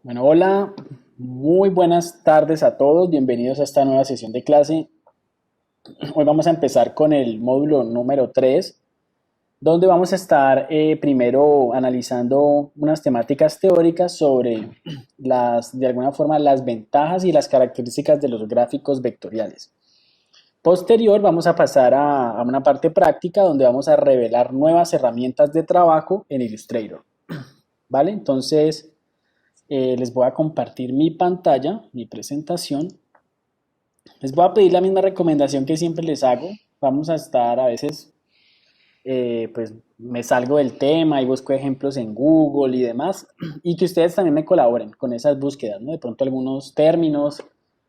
Bueno, hola, muy buenas tardes a todos, bienvenidos a esta nueva sesión de clase. Hoy vamos a empezar con el módulo número 3, donde vamos a estar primero analizando unas temáticas teóricas sobre de alguna forma, las ventajas y las características de los gráficos vectoriales. Posterior vamos a pasar a una parte práctica donde vamos a revelar nuevas herramientas de trabajo en Illustrator. ¿Vale? Entonces, les voy a compartir mi pantalla, mi presentación. Les voy a pedir la misma recomendación que siempre les hago. Vamos a estar a veces, pues me salgo del tema y busco ejemplos en Google y demás, y que ustedes también me colaboren con esas búsquedas, ¿no? De pronto algunos términos,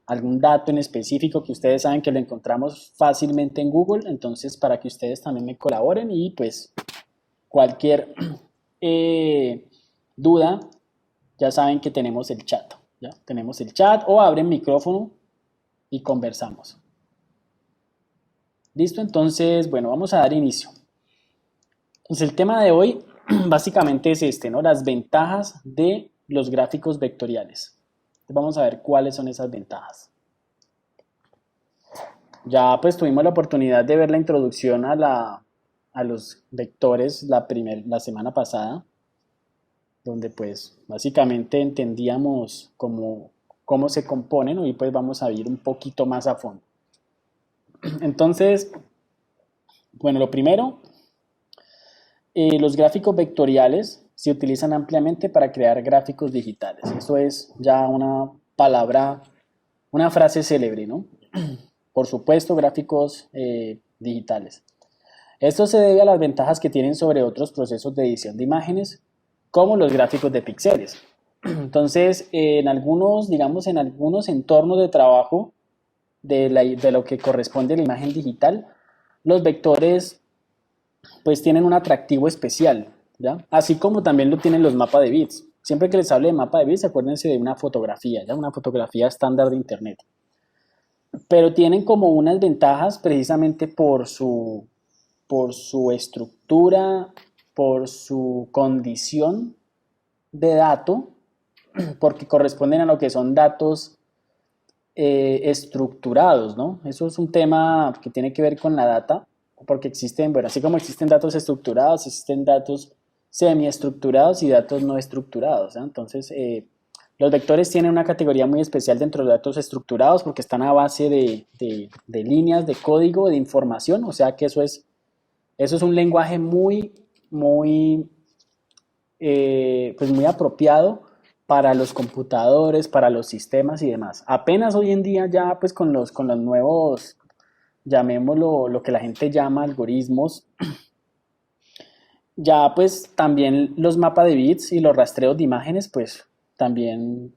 algún dato en específico que ustedes saben que lo encontramos fácilmente en Google, entonces para que ustedes también me colaboren y pues cualquier duda, ya saben que tenemos el chat, ¿ya? Tenemos el chat o abren micrófono y conversamos. ¿Listo? Entonces, bueno, vamos a dar inicio. Pues el tema de hoy básicamente es este, ¿no? Las ventajas de los gráficos vectoriales. Vamos a ver cuáles son esas ventajas. Ya pues tuvimos la oportunidad de ver la introducción a los vectores la semana pasada, donde pues básicamente entendíamos cómo se componen. Hoy pues vamos a ir un poquito más a fondo. Entonces, bueno, lo primero, los gráficos vectoriales se utilizan ampliamente para crear gráficos digitales. Eso es ya una palabra, una frase célebre, ¿no? Por supuesto, gráficos digitales. Esto se debe a las ventajas que tienen sobre otros procesos de edición de imágenes, como los gráficos de píxeles. Entonces, en algunos, digamos, en algunos entornos de trabajo de lo que corresponde a la imagen digital, los vectores pues tienen un atractivo especial, ¿ya? Así como también lo tienen los mapas de bits. Siempre que les hable de mapa de bits, acuérdense de una fotografía, ¿ya? Una fotografía estándar de internet. Pero tienen como unas ventajas precisamente por su estructura, por su condición de dato, porque corresponden a lo que son datos estructurados, ¿no? Eso es un tema que tiene que ver con la data, porque existen, bueno, así como existen datos estructurados, existen datos semiestructurados y datos no estructurados, ¿no? Entonces, los vectores tienen una categoría muy especial dentro de los datos estructurados porque están a base de líneas de código, de información, o sea que eso es un lenguaje pues muy apropiado para los computadores, para los sistemas y demás. Apenas hoy en día ya pues con los nuevos, llamémoslo lo que la gente llama algoritmos, ya pues también los mapas de bits y los rastreos de imágenes pues también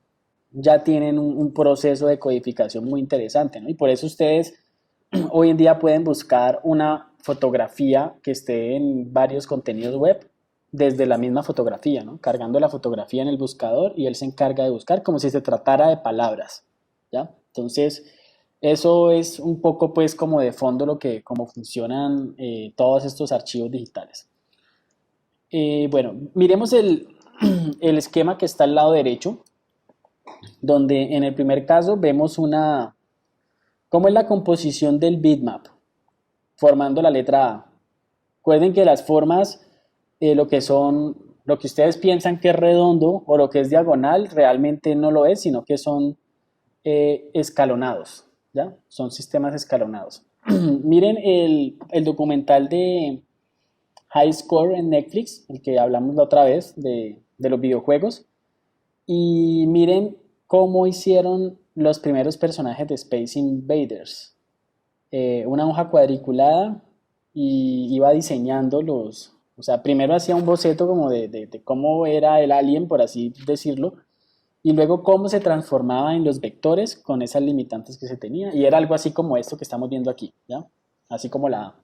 ya tienen un proceso de codificación muy interesante, ¿no? Y por eso ustedes hoy en día pueden buscar una fotografía que esté en varios contenidos web desde la misma fotografía, ¿no? Cargando la fotografía en el buscador y él se encarga de buscar como si se tratara de palabras, ¿ya? Entonces, eso es un poco pues como de fondo cómo funcionan todos estos archivos digitales. Bueno, miremos el esquema que está al lado derecho, donde en el primer caso vemos cómo es la composición del bitmap, formando la letra A. Recuerden que las formas, lo que ustedes piensan que es redondo o lo que es diagonal, realmente no lo es, sino que son escalonados, ¿ya? Son sistemas escalonados. Miren el documental de High Score en Netflix, el que hablamos la otra vez de los videojuegos, y miren cómo hicieron los primeros personajes de Space Invaders. Una hoja cuadriculada y iba diseñando o sea, primero hacía un boceto como de cómo era el alien, por así decirlo, y luego cómo se transformaba en los vectores con esas limitantes que se tenía, y era algo así como esto que estamos viendo aquí, ¿ya? Así como la A.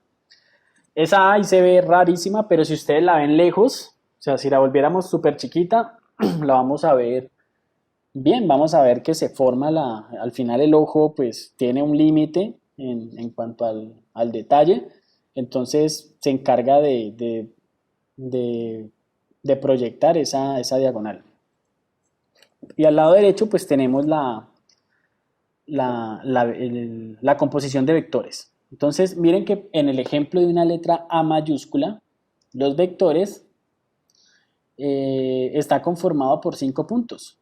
Esa A ahí se ve rarísima, pero si ustedes la ven lejos, o sea, si la volviéramos súper chiquita, la vamos a ver bien, vamos a ver que se forma al final el ojo pues tiene un límite en cuanto al detalle, entonces se encarga de proyectar esa diagonal. Y al lado derecho pues tenemos la composición de vectores. Entonces miren que en el ejemplo de una letra A mayúscula, los vectores está conformado por 5 puntos.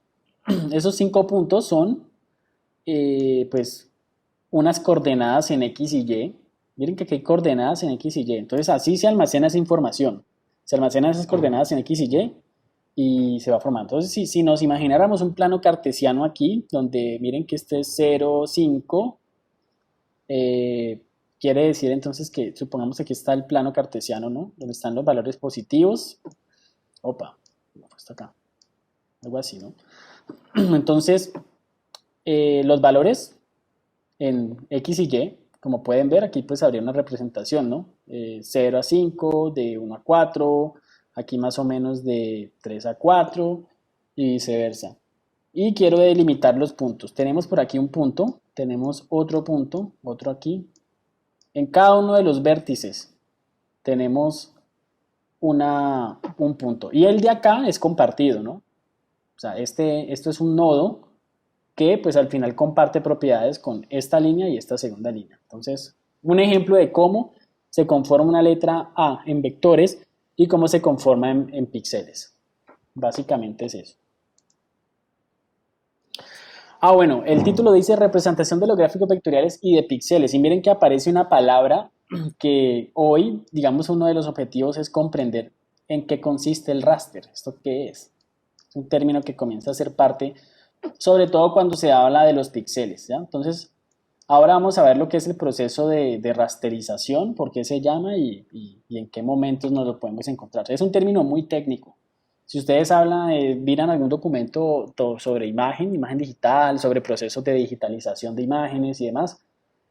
Esos 5 puntos son pues unas coordenadas en X y Y. Miren que aquí hay coordenadas en X y Y. Entonces así se almacena esa información. Se almacenan esas coordenadas en X y se va formando. Entonces si nos imagináramos un plano cartesiano aquí, donde miren que este es 0, 5, quiere decir entonces que supongamos que aquí está el plano cartesiano, ¿no? Donde están los valores positivos. Opa, está acá. Algo así, ¿no? Entonces, los valores en X y Y, como pueden ver, aquí pues habría una representación, ¿no? 0 a 5, de 1 a 4, aquí más o menos de 3 a 4 y viceversa. Y quiero delimitar los puntos. Tenemos por aquí un punto, tenemos otro punto, otro aquí. En cada uno de los vértices tenemos un punto. Y el de acá es compartido, ¿no? O sea, esto es un nodo que pues al final comparte propiedades con esta línea y esta segunda línea. Entonces, un ejemplo de cómo se conforma una letra A en vectores y cómo se conforma en píxeles. Básicamente es eso. Bueno, el título dice representación de los gráficos vectoriales y de píxeles. Y miren que aparece una palabra que hoy, digamos, uno de los objetivos es comprender en qué consiste el raster. ¿Esto qué es? Es un término que comienza a ser parte, sobre todo cuando se habla de los píxeles, ¿ya? Entonces, ahora vamos a ver lo que es el proceso de rasterización, por qué se llama y en qué momentos nos lo podemos encontrar. Es un término muy técnico. Si ustedes miran algún documento sobre imagen digital, sobre procesos de digitalización de imágenes y demás,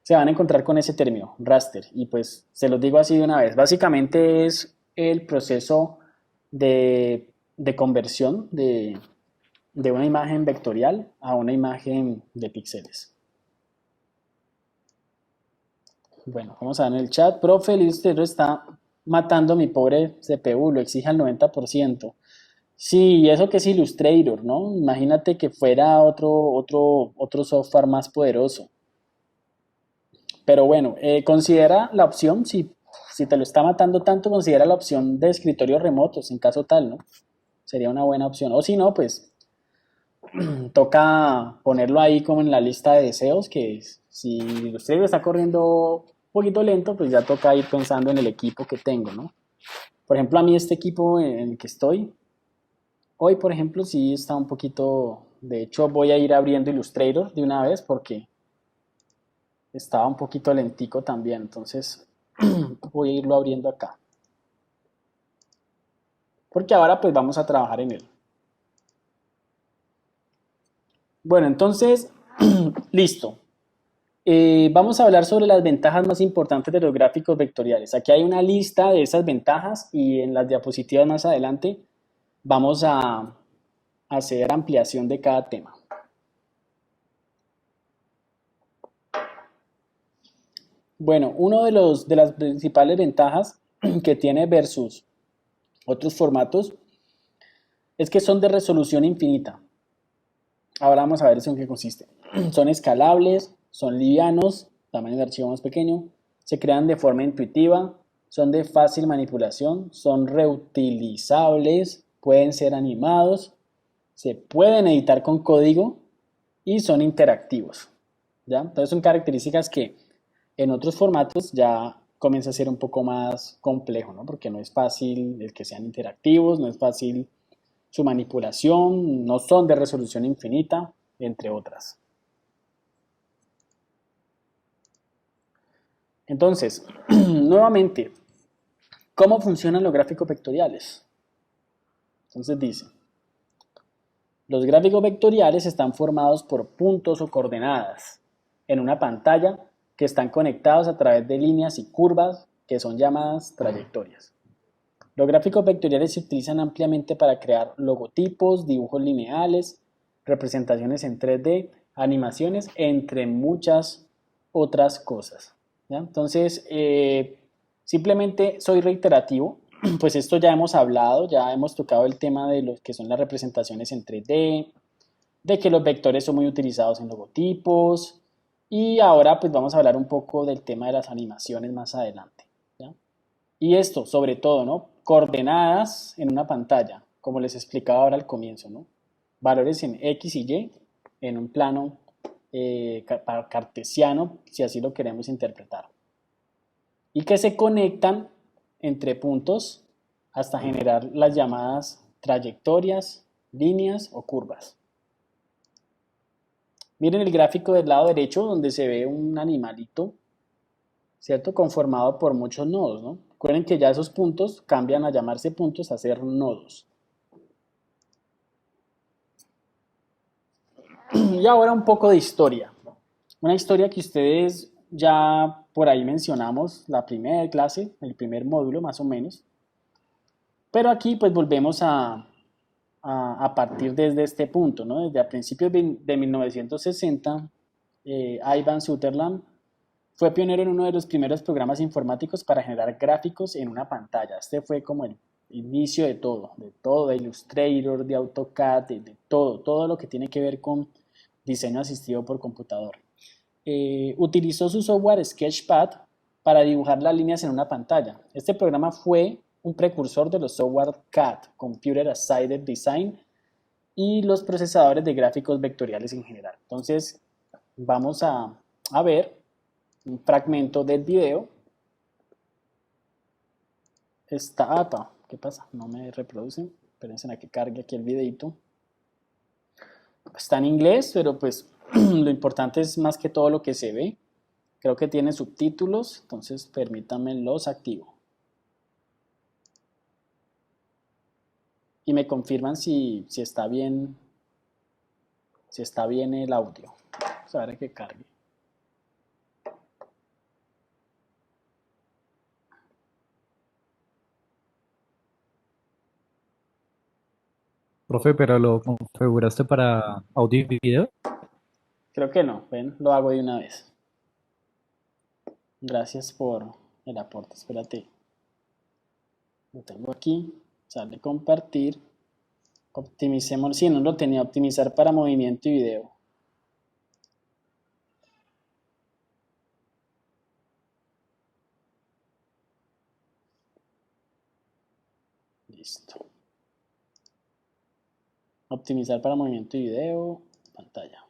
se van a encontrar con ese término, raster. Y pues se los digo así de una vez. Básicamente es el proceso de conversión de una imagen vectorial a una imagen de píxeles. Bueno, vamos a ver en el chat. Profe, el Illustrator está matando mi pobre CPU, lo exige al 90%. Sí, eso que es Illustrator, ¿no? Imagínate que fuera otro software más poderoso. Pero bueno, considera la opción, si te lo está matando tanto, considera la opción de escritorios remotos, en caso tal, ¿no? Sería una buena opción. O si no, pues toca ponerlo ahí como en la lista de deseos, que si Illustrator está corriendo un poquito lento, pues ya toca ir pensando en el equipo que tengo, ¿no? Por ejemplo, a mí este equipo en el que estoy, hoy por ejemplo sí está un poquito, de hecho voy a ir abriendo Illustrator de una vez porque estaba un poquito lentico también, entonces voy a irlo abriendo acá. Porque ahora pues vamos a trabajar en él. Bueno, entonces, listo. Vamos a hablar sobre las ventajas más importantes de los gráficos vectoriales. Aquí hay una lista de esas ventajas y en las diapositivas más adelante vamos a hacer ampliación de cada tema. Bueno, una de las principales ventajas que tiene versus otros formatos es que son de resolución infinita. Ahora vamos a ver eso en qué consiste. Son escalables, son livianos, tamaño de archivo más pequeño, se crean de forma intuitiva, son de fácil manipulación, son reutilizables, pueden ser animados, se pueden editar con código y son interactivos. ¿Ya? Entonces son características que en otros formatos ya comienza a ser un poco más complejo, ¿no? Porque no es fácil el que sean interactivos, no es fácil su manipulación, no son de resolución infinita, entre otras. Entonces, nuevamente, ¿cómo funcionan los gráficos vectoriales? Entonces dice, los gráficos vectoriales están formados por puntos o coordenadas en una pantalla que están conectados a través de líneas y curvas que son llamadas trayectorias. Los gráficos vectoriales se utilizan ampliamente para crear logotipos, dibujos lineales, representaciones en 3D, animaciones, entre muchas otras cosas. ¿Ya? Entonces, simplemente soy reiterativo, pues esto ya hemos hablado, ya hemos tocado el tema de lo que son las representaciones en 3D, de que los vectores son muy utilizados en logotipos y ahora pues vamos a hablar un poco del tema de las animaciones más adelante, ¿ya? Y esto, sobre todo, ¿no? Coordenadas en una pantalla, como les explicaba ahora al comienzo, ¿no? Valores en X y Y en un plano cartesiano, si así lo queremos interpretar. Y que se conectan entre puntos hasta generar las llamadas trayectorias, líneas o curvas. Miren el gráfico del lado derecho donde se ve un animalito, ¿cierto? Conformado por muchos nodos, ¿no? Recuerden que ya esos puntos cambian a llamarse puntos a ser nodos. Y ahora un poco de historia. Una historia que ustedes ya por ahí mencionamos, la primera clase, el primer módulo más o menos. Pero aquí pues volvemos a partir desde este punto, ¿no? Desde a principios de 1960, Ivan Sutherland fue pionero en uno de los primeros programas informáticos para generar gráficos en una pantalla. Este fue como el inicio de todo, de Illustrator, de AutoCAD, de todo, todo lo que tiene que ver con diseño asistido por computador. Utilizó su software Sketchpad para dibujar las líneas en una pantalla. Este programa fue un precursor de los software CAD, Computer Assisted Design, y los procesadores de gráficos vectoriales en general. Entonces, vamos a ver un fragmento del video. ¿Qué pasa? No me reproduce. Espérense a que cargue aquí el videito. Está en inglés, pero pues lo importante es más que todo lo que se ve. Creo que tiene subtítulos, entonces permítanme los activo. Y me confirman si está bien, si está bien el audio. Vamos a ver que cargue. Profe, pero lo configuraste para audio y video. Creo que no, ven, lo hago de una vez. Gracias por el aporte. Espérate, lo tengo aquí. Sale compartir. Optimicemos. Sí, no lo tenía. Optimizar para movimiento y video. Listo. Optimizar para movimiento y video. Pantalla.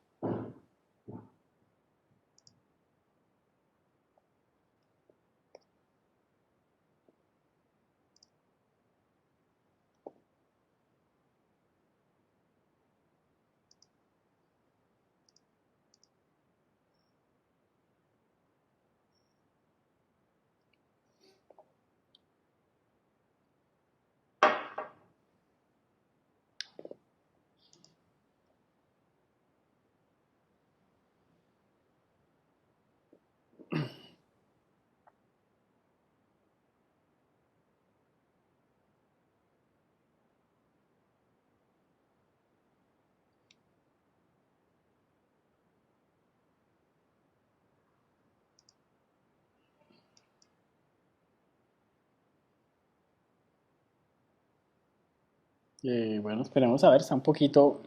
Bueno, esperemos a ver. Está un poquito.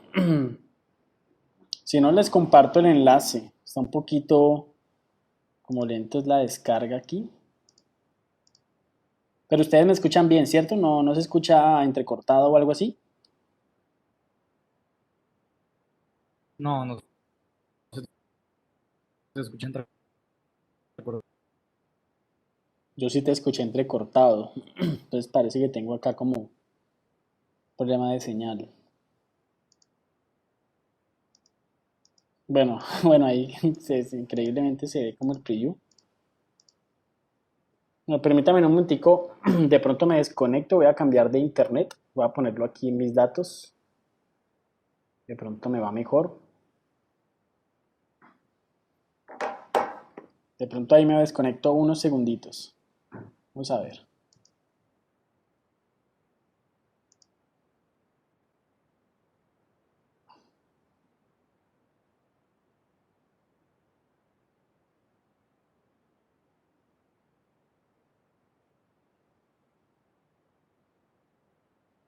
Si no, les comparto el enlace. Está un poquito como lento es la descarga aquí. Pero ustedes me escuchan bien, ¿cierto? No, no se escucha entrecortado o algo así. No, no se escucha entre. Yo sí te escuché entrecortado. Entonces parece que tengo acá como problema de señal. Bueno, bueno, ahí increíblemente se ve como el preview. No, permítame un momentico, de pronto me desconecto, voy a cambiar de internet, voy a ponerlo aquí en mis datos, de pronto me va mejor. De pronto ahí me desconecto unos segunditos. Vamos a ver.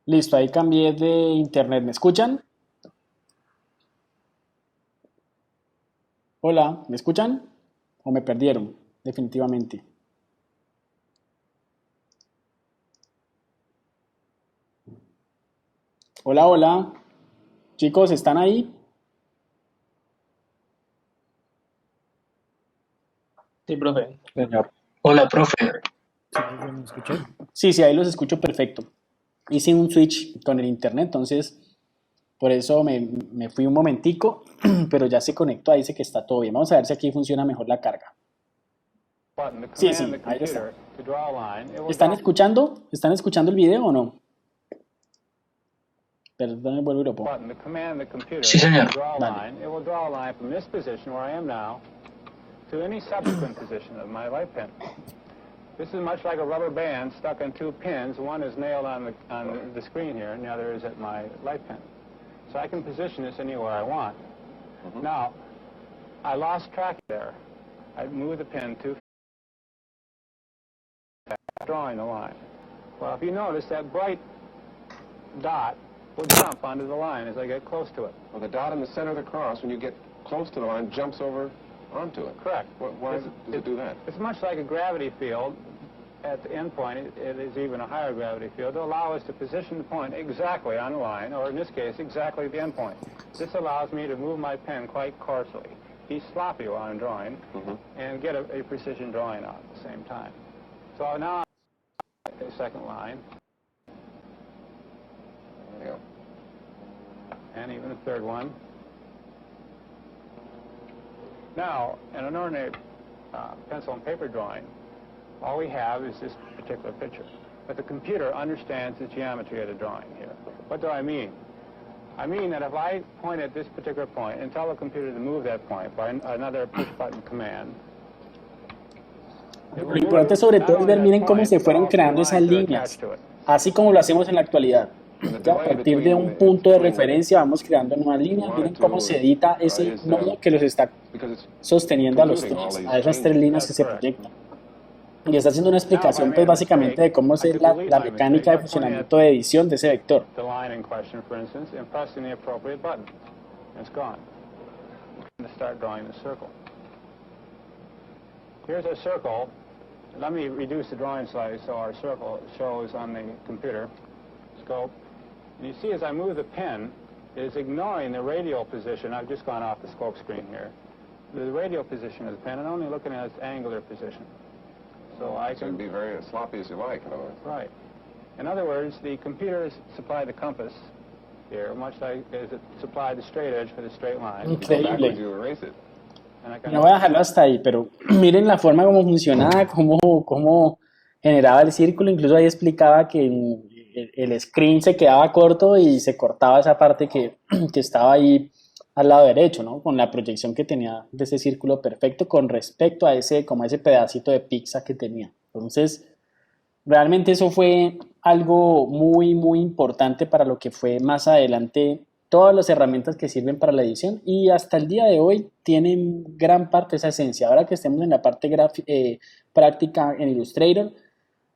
Listo, ahí cambié de internet, ¿me escuchan? Hola, ¿me escuchan? ¿O me perdieron? Definitivamente. Hola, hola. Chicos, ¿están ahí? Sí, profe. Señor, Hola, profe. sí, profe, ¿me escuchó? Sí, sí, ahí los escucho perfecto. Hice un switch con el internet, entonces por eso me fui un momentico, pero ya se conectó, ahí dice que está todo bien. Vamos a ver si aquí funciona mejor la carga. Button to Sí, command the sí, ahí está. computer to draw a line. It will ¿Están draw escuchando? ¿Están escuchando el video o no? Perdón, vuelvo y lo pongo. button to command the computer Sí, señor. to draw a Dale. line. It will draw a line from this position where I am now to any subsequent position of my light pin. This is much like a rubber band stuck on two pins. One is nailed on the screen here, and the other is at my light pin. So I can position this anywhere I want. Now, I lost track there. I moved the pin too fast, drawing the line. Well, if you notice, that bright dot will jump onto the line as I get close to it. Well, the dot in the center of the cross, when you get close to the line, jumps over onto it. Correct. Why does it do that? It's much like a gravity field. At the end point, it is even a higher gravity field to allow us to position the point exactly on the line, or in this case, exactly at the end point. This allows me to move my pen quite coarsely, be sloppy while I'm drawing, and get a precision drawing out at the same time. So now, the second line, There you go. and even the third one. Now, in an ordinary pencil and paper drawing, all we have is this particular picture. But the computer understands the geometry of the drawing here. What do I mean? I mean that if I point at this particular point and tell the computer to move that point by another push-button command, it Lo will importante move sobre not todo es only ver, that miren cómo point, se but fueron also the creando esas lines that are líneas, attached to it. así como lo hacemos en la actualidad. Ya a partir de un punto de referencia vamos creando nuevas líneas, miren cómo se edita ese nodo que los está Because it's sosteniendo a los tres, a esas tres líneas que se proyectan. Y está haciendo una explicación, pues básicamente de cómo es la mecánica de funcionamiento de edición de ese vector. The line in question, for instance, and pressing the appropriate button. It's gone. And start drawing the circle. Here's our circle. Let me reduce the drawing size so our circle shows on the computer scope. And you see as I move the pen, it is ignoring the radial position. I've just gone off the scope screen here. The radial position of the pen and only looking at its angular position. So I it can can... be very as sloppy as you like, in other words. Right. In other words, the computers supply the compass here, much like as it supplied the straight edge for the straight line. If you go Increíble. backwards, you erase it. And I can... No voy a dejarlo hasta ahí, pero miren la forma como funcionaba, cómo generaba el círculo. Incluso ahí explicaba que el screen se quedaba corto y se cortaba esa parte que estaba ahí al lado derecho, ¿no? Con la proyección que tenía de ese círculo perfecto con respecto a ese pedacito de pizza que tenía. Entonces, realmente eso fue algo muy, muy importante para lo que fue más adelante todas las herramientas que sirven para la edición y hasta el día de hoy tienen gran parte de esa esencia. Ahora que estemos en la parte práctica en Illustrator,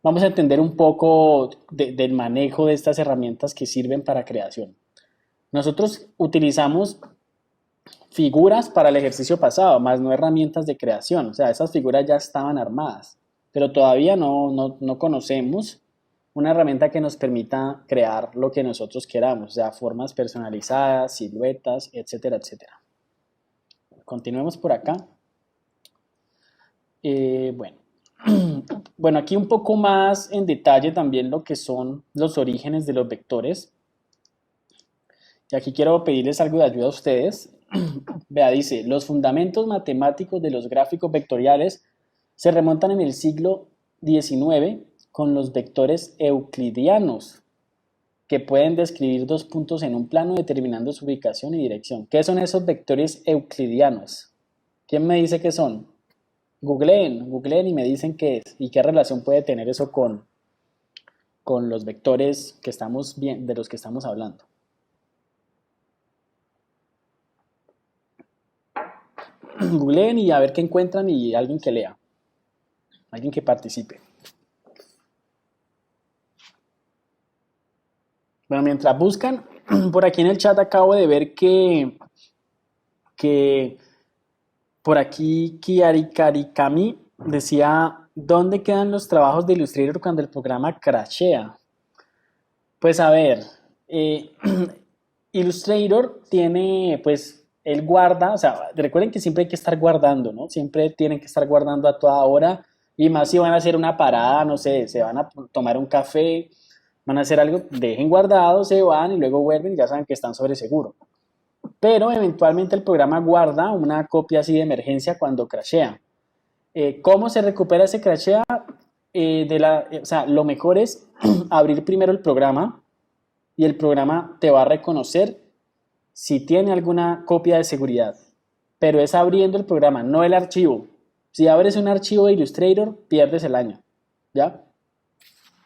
vamos a entender un poco del manejo de estas herramientas que sirven para creación. Nosotros utilizamos figuras para el ejercicio pasado, más no herramientas de creación. O sea, esas figuras ya estaban armadas, pero todavía no conocemos una herramienta que nos permita crear lo que nosotros queramos, o sea, formas personalizadas, siluetas, etcétera, etcétera. Continuemos por acá. Bueno. Bueno, aquí un poco más en detalle también lo que son los orígenes de los vectores. Y aquí quiero pedirles algo de ayuda a ustedes. Vea, dice, los fundamentos matemáticos de los gráficos vectoriales se remontan en el siglo XIX con los vectores euclidianos, que pueden describir dos puntos en un plano determinando su ubicación y dirección. ¿Qué son esos vectores euclidianos? ¿Quién me dice qué son? Googleen y me dicen qué es y qué relación puede tener eso con los vectores que de los que estamos hablando. Googleen y a ver qué encuentran y alguien que lea, alguien que participe. Bueno, mientras buscan, por aquí en el chat acabo de ver que Por aquí, Kiarikarikami decía, ¿dónde quedan los trabajos de Illustrator cuando el programa crashea? Pues a ver, eh, Illustrator tiene, pues, él guarda, o sea, recuerden que siempre hay que estar guardando, ¿no? Siempre tienen que estar guardando a toda hora, y más si van a hacer una parada, no sé, se van a tomar un café, van a hacer algo, dejen guardado, se van y luego vuelven y ya saben que están sobre seguro. Pero eventualmente el programa guarda una copia así de emergencia cuando crashea. ¿Cómo se recupera ese crashea? O sea, lo mejor es abrir primero el programa y el programa te va a reconocer si tiene alguna copia de seguridad. Pero es abriendo el programa, no el archivo. Si abres un archivo de Illustrator, pierdes el año. ¿Ya?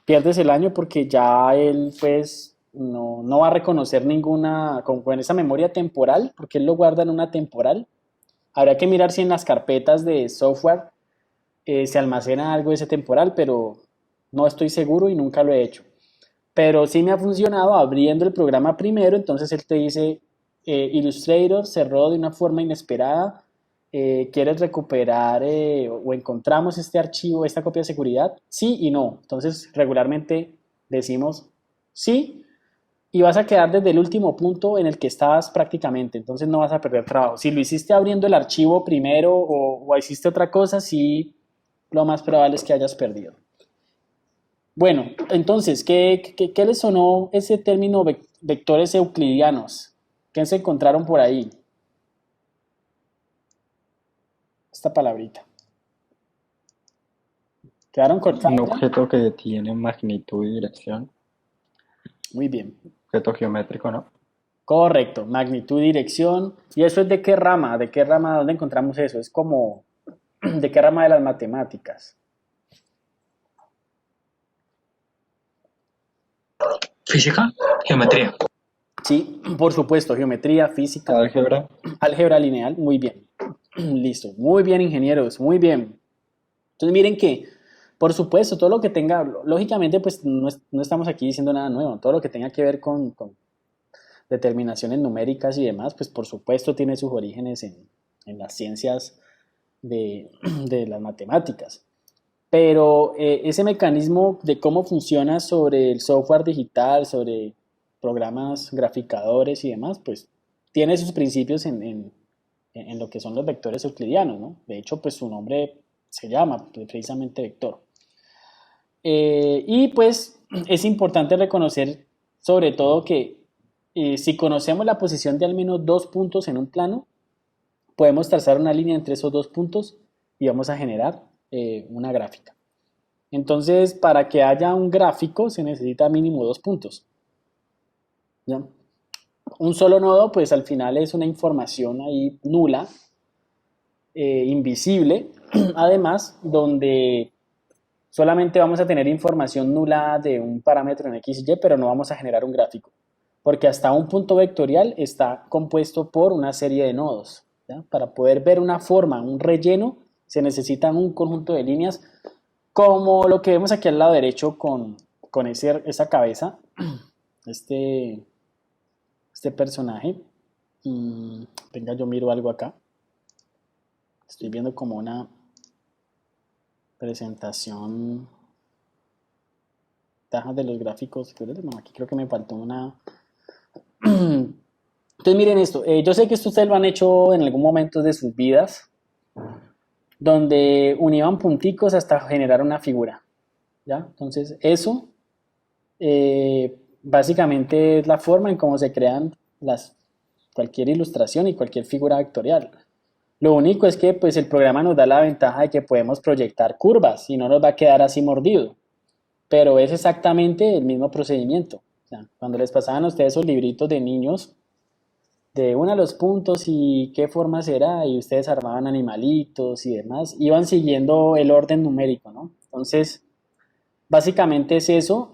Pierdes el año porque ya él pues no va a reconocer ninguna, con esa memoria temporal, porque él lo guarda en una temporal. Habrá que mirar si en las carpetas de software se almacena algo de ese temporal, pero no estoy seguro y nunca lo he hecho. Pero sí me ha funcionado abriendo el programa primero, entonces él te dice, Illustrator cerró de una forma inesperada, ¿quieres recuperar o encontramos este archivo, esta copia de seguridad? Sí y no. Entonces regularmente decimos sí y vas a quedar desde el último punto en el que estabas prácticamente, entonces no vas a perder trabajo. Si lo hiciste abriendo el archivo primero o hiciste otra cosa, sí, lo más probable es que hayas perdido. Bueno, entonces, ¿qué les sonó ese término vectores euclidianos? ¿Qué se encontraron por ahí? Esta palabrita. ¿Quedaron Un cortados? objeto que tiene magnitud y dirección. Muy bien. Objeto geométrico, ¿no? Correcto, magnitud, dirección. ¿Y eso es de qué rama? ¿De qué rama? ¿Dónde encontramos eso? Es como, ¿de qué rama de las matemáticas? Física, geometría. Sí, por supuesto, geometría, física, Álgebra. álgebra lineal, muy bien. Listo, muy bien, ingenieros, muy bien. Entonces miren que, por supuesto, todo lo que tenga, lógicamente, pues no estamos aquí diciendo nada nuevo, todo lo que tenga que ver con determinaciones numéricas y demás, pues por supuesto tiene sus orígenes en las ciencias de las matemáticas. Pero ese mecanismo de cómo funciona sobre el software digital, sobre programas graficadores y demás, pues tiene sus principios en lo que son los vectores euclidianos, ¿no? De hecho, pues su nombre se llama precisamente vector. Y pues es importante reconocer sobre todo que si conocemos la posición de al menos dos puntos en un plano, podemos trazar una línea entre esos dos puntos y vamos a generar una gráfica. Entonces, para que haya un gráfico se necesita mínimo dos puntos. ¿Ya? Un solo nodo, pues al final es una información ahí nula, invisible, además, donde solamente vamos a tener información nula de un parámetro en X y Y, pero no vamos a generar un gráfico, porque hasta un punto vectorial está compuesto por una serie de nodos. ¿Ya? Para poder ver una forma, un relleno, se necesita un conjunto de líneas, como lo que vemos aquí al lado derecho con esa cabeza, este personaje. Venga, yo miro algo acá. Estoy viendo como una presentación de los gráficos. Bueno, aquí creo que me faltó una. Entonces miren esto. Yo sé que esto ustedes lo han hecho en algún momento de sus vidas, donde unían punticos hasta generar una figura. ¿Ya? Entonces eso básicamente es la forma en cómo se crean cualquier ilustración y cualquier figura vectorial. Lo único es que pues, el programa nos da la ventaja de que podemos proyectar curvas y no nos va a quedar así mordido. Pero es exactamente el mismo procedimiento. O sea, cuando les pasaban a ustedes esos libritos de niños, de uno a los puntos y qué forma será, y ustedes armaban animalitos y demás, iban siguiendo el orden numérico, ¿no? Entonces, básicamente es eso.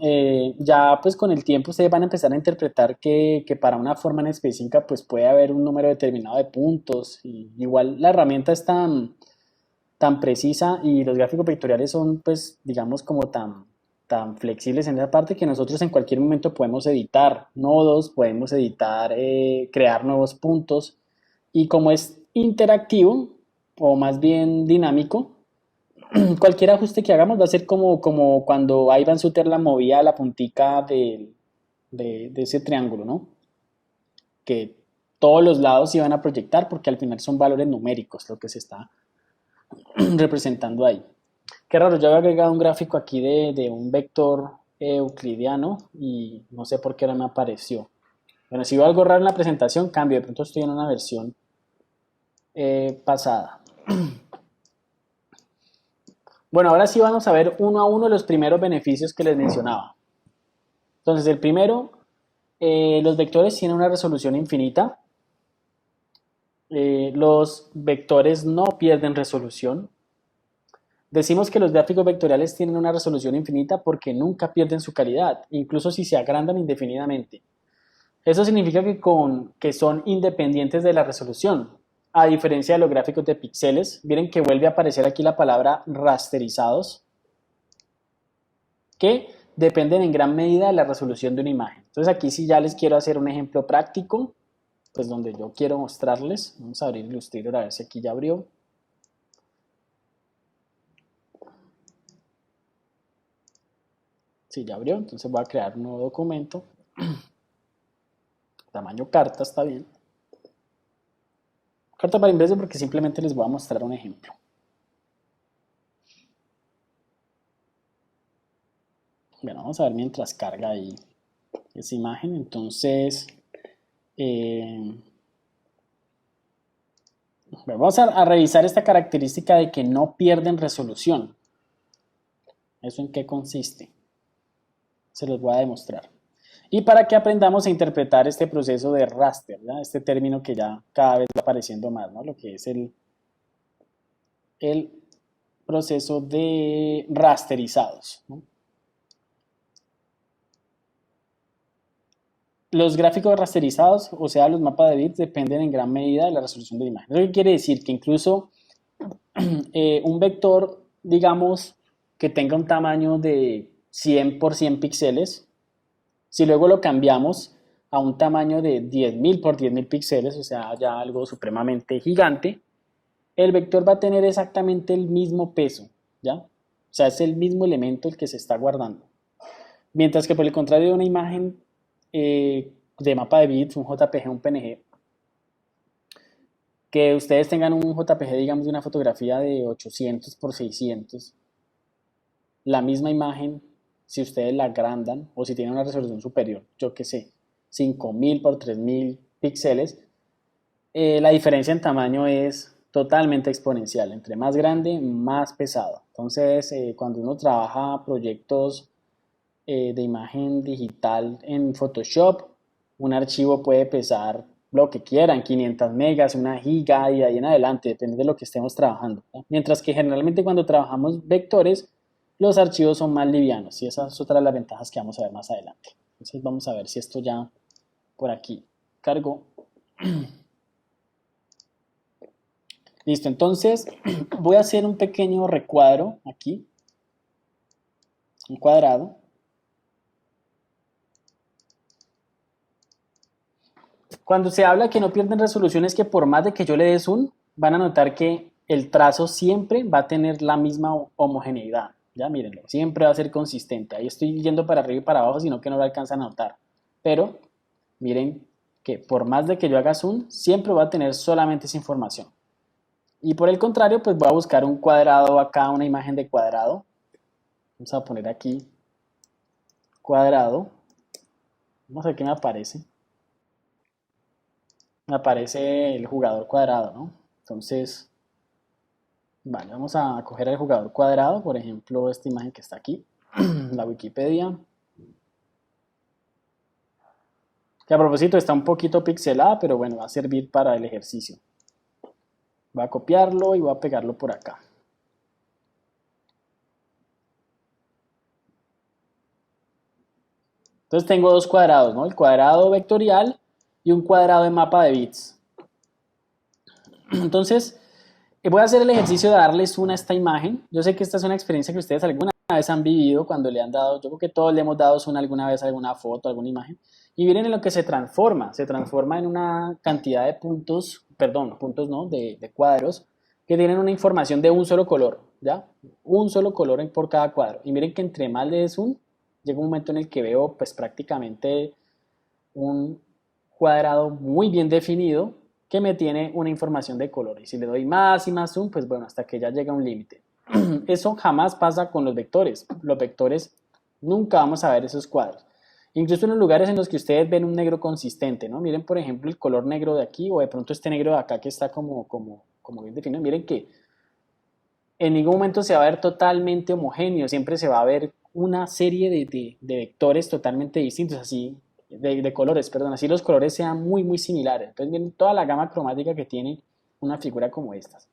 Ya pues con el tiempo ustedes van a empezar a interpretar que para una forma en específica pues puede haber un número determinado de puntos. Y igual la herramienta es tan precisa y los gráficos vectoriales son pues digamos como tan flexibles en esa parte que nosotros en cualquier momento podemos editar nodos, podemos editar, crear nuevos puntos y como es interactivo, o más bien dinámico, cualquier ajuste que hagamos va a ser como cuando Ivan Sutherland movía la puntica de ese triángulo, ¿no? Que todos los lados se iban a proyectar porque al final son valores numéricos lo que se está representando ahí. Qué raro, yo había agregado un gráfico aquí de un vector euclidiano y no sé por qué ahora me apareció. Bueno, si veo algo raro en la presentación, cambio. De pronto estoy en una versión pasada. Bueno, ahora sí vamos a ver uno a uno los primeros beneficios que les mencionaba. Entonces, el primero, los vectores tienen una resolución infinita. Los vectores no pierden resolución. Decimos que los gráficos vectoriales tienen una resolución infinita porque nunca pierden su calidad, incluso si se agrandan indefinidamente. Eso significa que son independientes de la resolución, a diferencia de los gráficos de píxeles. Miren que vuelve a aparecer aquí la palabra rasterizados, que dependen en gran medida de la resolución de una imagen. Entonces aquí sí ya les quiero hacer un ejemplo práctico, pues donde yo quiero mostrarles. Vamos a abrir Illustrator a ver si aquí ya abrió. Sí, ya abrió, entonces voy a crear un nuevo documento. Tamaño carta está bien. Carta para impreso porque simplemente les voy a mostrar un ejemplo. Bueno, vamos a ver mientras carga ahí esa imagen. Entonces, vamos a revisar esta característica de que no pierden resolución. ¿Eso en qué consiste? Se los voy a demostrar. Y para que aprendamos a interpretar este proceso de raster, ¿verdad? Este término que ya cada vez va apareciendo más, ¿no? Lo que es el proceso de rasterizados, ¿no? Los gráficos rasterizados, o sea, los mapas de bits, dependen en gran medida de la resolución de la imagen. ¿Eso qué quiere decir? Que incluso un vector, digamos, que tenga un tamaño de 100 por 100 píxeles, si luego lo cambiamos a un tamaño de 10.000 por 10.000 píxeles, o sea, ya algo supremamente gigante, el vector va a tener exactamente el mismo peso, ¿ya? O sea, es el mismo elemento el que se está guardando. Mientras que por el contrario de una imagen de mapa de bits, un JPG, un PNG, que ustedes tengan un JPG, digamos, de una fotografía de 800 por 600, la misma imagen, si ustedes la agrandan o si tienen una resolución superior, yo qué sé, 5000 por 3000 píxeles, la diferencia en tamaño es totalmente exponencial. Entre más grande, más pesado. Entonces, cuando uno trabaja proyectos de imagen digital en Photoshop, un archivo puede pesar lo que quieran, 500 megas, 1 giga y de ahí en adelante, depende de lo que estemos trabajando, ¿no? Mientras que generalmente cuando trabajamos vectores, los archivos son más livianos y esa es otra de las ventajas que vamos a ver más adelante. Entonces vamos a ver si esto ya por aquí cargó. Listo, entonces voy a hacer un pequeño recuadro aquí, un cuadrado. Cuando se habla que no pierden resolución es que por más de que yo le dé zoom, van a notar que el trazo siempre va a tener la misma homogeneidad. Ya mírenlo, siempre va a ser consistente. Ahí estoy yendo para arriba y para abajo, sino que no lo alcanzan a notar. Pero miren que por más de que yo haga zoom, siempre va a tener solamente esa información. Y por el contrario, pues voy a buscar un cuadrado acá, una imagen de cuadrado. Vamos a poner aquí cuadrado. Vamos a ver qué me aparece. Me aparece el jugador cuadrado, ¿no? Entonces, vale, vamos a coger el jugador cuadrado, por ejemplo, esta imagen que está aquí, la Wikipedia. Que a propósito está un poquito pixelada, pero bueno, va a servir para el ejercicio. Voy a copiarlo y voy a pegarlo por acá. Entonces tengo dos cuadrados, ¿no? El cuadrado vectorial y un cuadrado de mapa de bits. Entonces, voy a hacer el ejercicio de darles a esta imagen. Yo sé que esta es una experiencia que ustedes alguna vez han vivido cuando le han dado, yo creo que todos le hemos dado alguna vez a alguna foto, alguna imagen. Y miren en lo que se transforma en una cantidad de puntos, perdón, puntos no, de cuadros, que tienen una información de un solo color, ¿ya? Un solo color por cada cuadro. Y miren que entre más le zoom, llega un momento en el que veo pues prácticamente un cuadrado muy bien definido que me tiene una información de color. Y si le doy más y más zoom, pues bueno, hasta que ya llega un límite. Eso jamás pasa con los vectores. Los vectores nunca vamos a ver esos cuadros. Incluso en los lugares en los que ustedes ven un negro consistente, ¿no? Miren, por ejemplo, el color negro de aquí o de pronto este negro de acá que está como bien definido. Miren que en ningún momento se va a ver totalmente homogéneo. Siempre se va a ver una serie de vectores totalmente distintos, así, de colores, perdón. Así los colores sean muy, muy similares. Entonces, miren toda la gama cromática que tiene una figura como estas.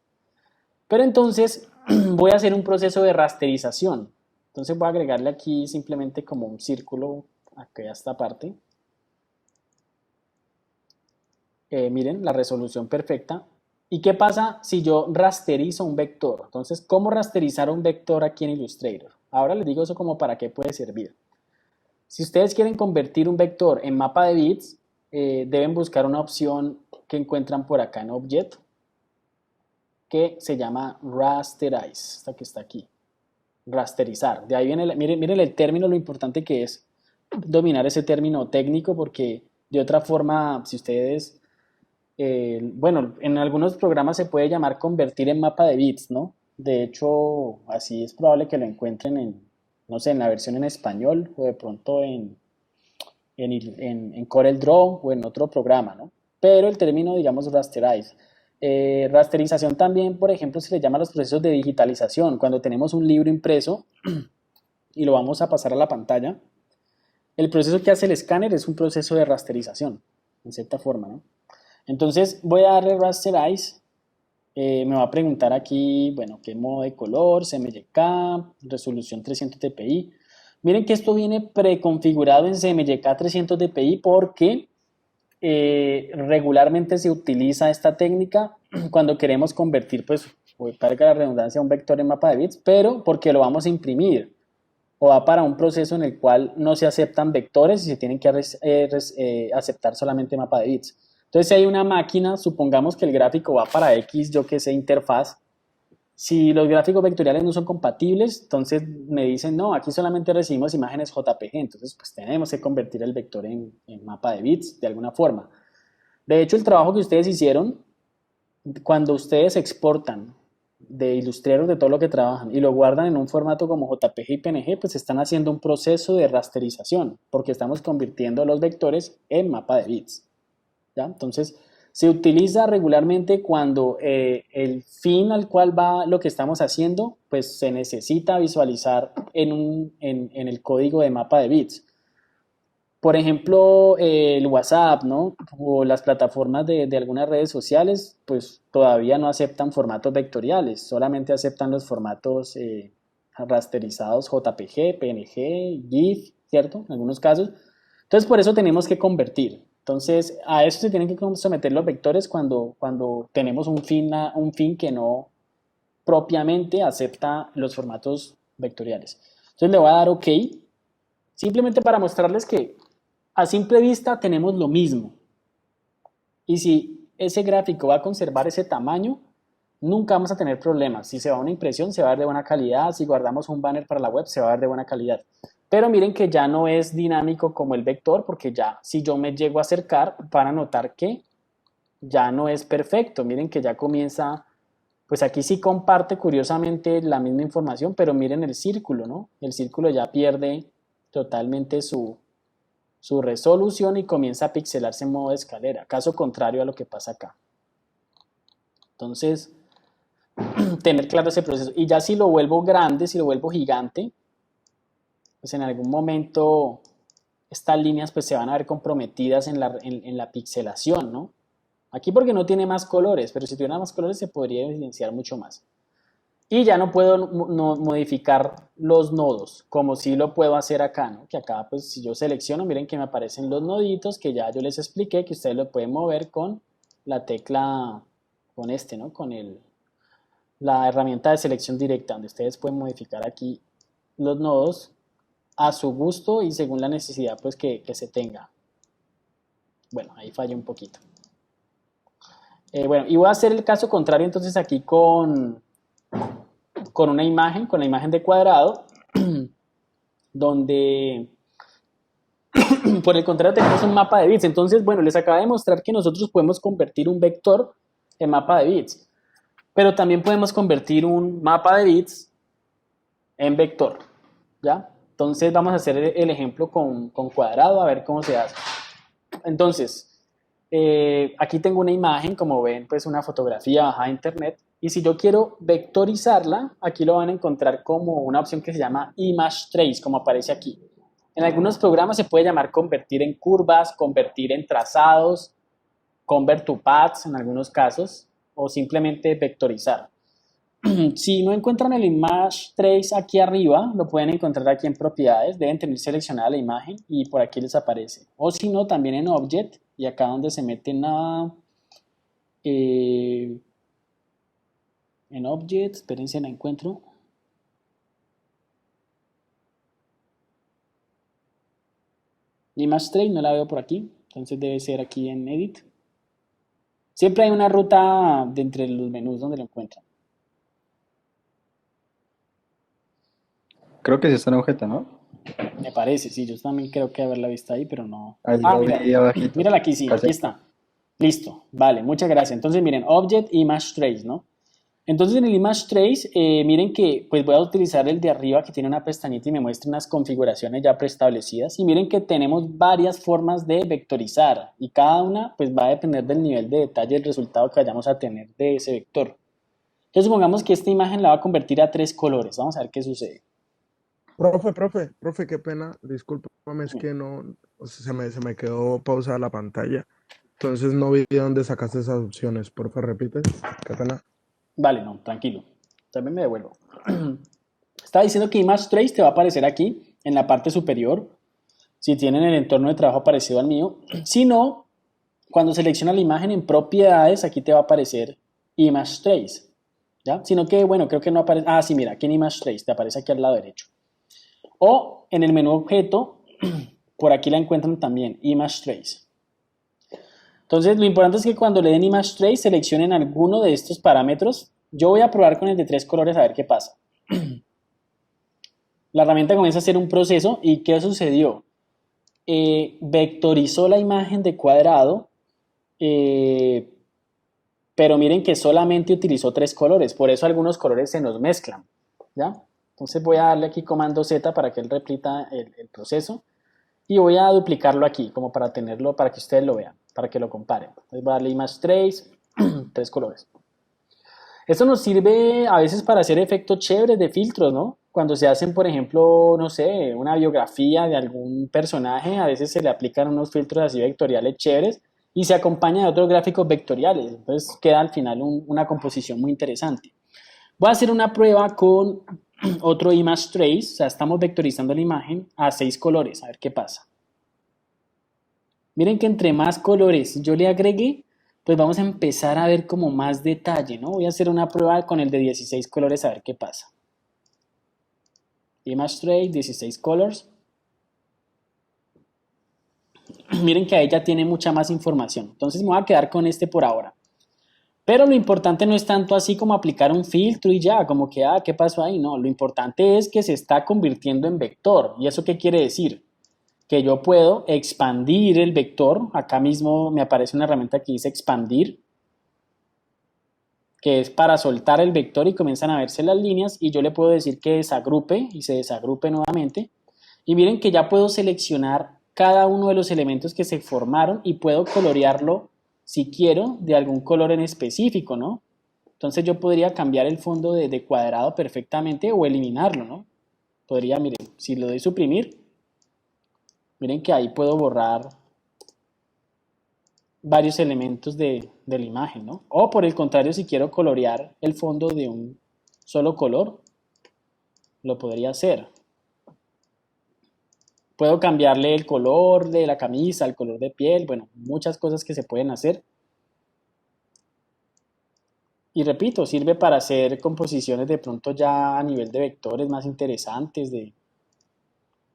Pero entonces voy a hacer un proceso de rasterización. Entonces voy a agregarle aquí simplemente como un círculo aquí a esta parte. Miren, la resolución perfecta. ¿Y qué pasa si yo rasterizo un vector? Entonces, ¿cómo rasterizar un vector aquí en Illustrator? Ahora les digo eso como para qué puede servir. Si ustedes quieren convertir un vector en mapa de bits, deben buscar una opción que encuentran por acá en Object, que se llama Rasterize, esta que está aquí. Rasterizar. De ahí viene, miren el término, lo importante que es dominar ese término técnico, porque de otra forma, si ustedes, bueno, en algunos programas se puede llamar convertir en mapa de bits, ¿no? De hecho, así es probable que lo encuentren en, no sé, en la versión en español o de pronto en CorelDRAW o en otro programa, ¿no? Pero el término, digamos, rasterize. Rasterización también, por ejemplo, se le llama a los procesos de digitalización. Cuando tenemos un libro impreso y lo vamos a pasar a la pantalla, el proceso que hace el escáner es un proceso de rasterización, en cierta forma, ¿no? Entonces voy a darle Rasterize. Me va a preguntar aquí, bueno, qué modo de color, CMYK, resolución 300 dpi. Miren que esto viene preconfigurado en CMYK 300 dpi porque regularmente se utiliza esta técnica cuando queremos convertir, pues, para que la redundancia, un vector en mapa de bits, pero porque lo vamos a imprimir o va para un proceso en el cual no se aceptan vectores y se tienen que aceptar solamente mapa de bits. Entonces, si hay una máquina, supongamos que el gráfico va para X, yo que sé, interfaz. Si los gráficos vectoriales no son compatibles, entonces me dicen, no, aquí solamente recibimos imágenes JPG, entonces pues tenemos que convertir el vector en mapa de bits de alguna forma. De hecho, el trabajo que ustedes hicieron, cuando ustedes exportan de Illustrator de todo lo que trabajan y lo guardan en un formato como JPG y PNG, pues están haciendo un proceso de rasterización, porque estamos convirtiendo los vectores en mapa de bits. ¿Ya? Entonces, se utiliza regularmente cuando el fin al cual va lo que estamos haciendo, pues se necesita visualizar en el código de mapa de bits. Por ejemplo, el WhatsApp, ¿no? O las plataformas de algunas redes sociales, pues todavía no aceptan formatos vectoriales, solamente aceptan los formatos rasterizados JPG, PNG, GIF, ¿cierto? En algunos casos. Entonces, por eso tenemos que convertir. Entonces, a eso se tienen que someter los vectores cuando tenemos un fin que no propiamente acepta los formatos vectoriales. Entonces, le voy a dar OK, simplemente para mostrarles que a simple vista tenemos lo mismo. Y si ese gráfico va a conservar ese tamaño, nunca vamos a tener problemas. Si se va a una impresión, se va a ver de buena calidad. Si guardamos un banner para la web, se va a ver de buena calidad. Pero miren que ya no es dinámico como el vector, porque ya si yo me llego a acercar, van a notar que ya no es perfecto. Miren que ya comienza, pues aquí sí comparte curiosamente la misma información, pero miren el círculo, ¿no? El círculo ya pierde totalmente su resolución y comienza a pixelarse en modo de escalera, caso contrario a lo que pasa acá. Entonces, tener claro ese proceso. Y ya si lo vuelvo grande, si lo vuelvo gigante, pues en algún momento estas líneas pues se van a ver comprometidas en la pixelación, ¿no? Aquí porque no tiene más colores, pero si tuviera más colores se podría evidenciar mucho más. Y ya no puedo modificar los nodos, como si lo puedo hacer acá, ¿no? Que acá pues si yo selecciono, miren que me aparecen los noditos que ya yo les expliqué que ustedes lo pueden mover con la tecla, con ¿no? Con la herramienta de selección directa, donde ustedes pueden modificar aquí los nodos a su gusto y según la necesidad pues que se tenga. Bueno, ahí falla un poquito. Bueno, y voy a hacer el caso contrario entonces aquí con una imagen, con la imagen de cuadrado, donde por el contrario tenemos un mapa de bits. Entonces, bueno, les acabo de mostrar que nosotros podemos convertir un vector en mapa de bits, pero también podemos convertir un mapa de bits en vector, ¿ya? Entonces vamos a hacer el ejemplo con cuadrado, a ver cómo se hace. Entonces, aquí tengo una imagen, como ven, pues una fotografía bajada a internet, y si yo quiero vectorizarla, aquí lo van a encontrar como una opción que se llama Image Trace, como aparece aquí. En algunos programas se puede llamar convertir en curvas, convertir en trazados, convert to paths en algunos casos, o simplemente vectorizar. Si no encuentran el Image Trace aquí arriba, lo pueden encontrar aquí en propiedades, deben tener seleccionada la imagen y por aquí les aparece. O si no, también en Object, y acá donde se meten en Object, espérense, la encuentro. Image Trace no la veo por aquí, entonces debe ser aquí en Edit. Siempre hay una ruta de entre los menús donde lo encuentran. Creo que sí está en objeto, ¿no? Me parece, sí, yo también creo que haberla visto ahí, pero no. Ahí Ah, lo mira, vi abajito. mírala aquí, sí, Casi. aquí está. Listo, vale, muchas gracias. Entonces miren, Object Image Trace, ¿no? Entonces en el Image Trace, miren que pues voy a utilizar el de arriba que tiene una pestañita y me muestra unas configuraciones ya preestablecidas. Y miren que tenemos varias formas de vectorizar y cada una pues va a depender del nivel de detalle del resultado que vayamos a tener de ese vector. Entonces supongamos que esta imagen la va a convertir a 3 colores. Vamos a ver qué sucede. Profe, qué pena, discúlpame, es que no, o sea, se me quedó pausada la pantalla, entonces no vi de dónde sacaste esas opciones, porfa, repite, qué pena. Vale, no, tranquilo. También me devuelvo. Estaba diciendo que Image Trace te va a aparecer aquí en la parte superior, si tienen el entorno de trabajo parecido al mío. Si no, cuando selecciona la imagen en propiedades, aquí te va a aparecer Image Trace, ¿ya? Sino que, bueno, creo que no aparece. Ah, sí, mira, aquí en Image Trace te aparece aquí al lado derecho. O en el menú objeto, por aquí la encuentran también, Image Trace. Entonces, lo importante es que cuando le den Image Trace, seleccionen alguno de estos parámetros. Yo voy a probar con el de 3 colores a ver qué pasa. La herramienta comienza a hacer un proceso y ¿qué sucedió? Vectorizó la imagen de cuadrado, pero miren que solamente utilizó 3 colores, por eso algunos colores se nos mezclan, ¿ya? Entonces voy a darle aquí comando Z para que él repita el proceso y voy a duplicarlo aquí como para tenerlo, para que ustedes lo vean, para que lo comparen. Entonces voy a darle Image Trace, 3 colores. Esto nos sirve a veces para hacer efectos chéveres de filtros, ¿no? Cuando se hacen, por ejemplo, no sé, una biografía de algún personaje, a veces se le aplican unos filtros así vectoriales chéveres y se acompaña de otros gráficos vectoriales. Entonces queda al final una composición muy interesante. Voy a hacer una prueba con otro Image Trace, o sea, estamos vectorizando la imagen a 6 colores, a ver qué pasa. Miren que entre más colores yo le agregue, pues vamos a empezar a ver como más detalle, ¿no? Voy a hacer una prueba con el de 16 colores a ver qué pasa. Image Trace, 16 colors. Miren que ahí ya tiene mucha más información. Entonces me voy a quedar con este por ahora. Pero lo importante no es tanto así como aplicar un filtro y ya, como que, ¿qué pasó ahí? No, lo importante es que se está convirtiendo en vector. ¿Y eso qué quiere decir? Que yo puedo expandir el vector. Acá mismo me aparece una herramienta que dice expandir, que es para soltar el vector y comienzan a verse las líneas y yo le puedo decir que desagrupe y se desagrupe nuevamente. Y miren que ya puedo seleccionar cada uno de los elementos que se formaron y puedo colorearlo si quiero de algún color en específico, ¿no? Entonces yo podría cambiar el fondo de cuadrado perfectamente o eliminarlo, ¿no? Podría, miren, si lo doy suprimir, miren que ahí puedo borrar varios elementos de la imagen, ¿no? O por el contrario, si quiero colorear el fondo de un solo color, lo podría hacer. Puedo cambiarle el color de la camisa, el color de piel, bueno, muchas cosas que se pueden hacer. Y repito, sirve para hacer composiciones de pronto ya a nivel de vectores más interesantes.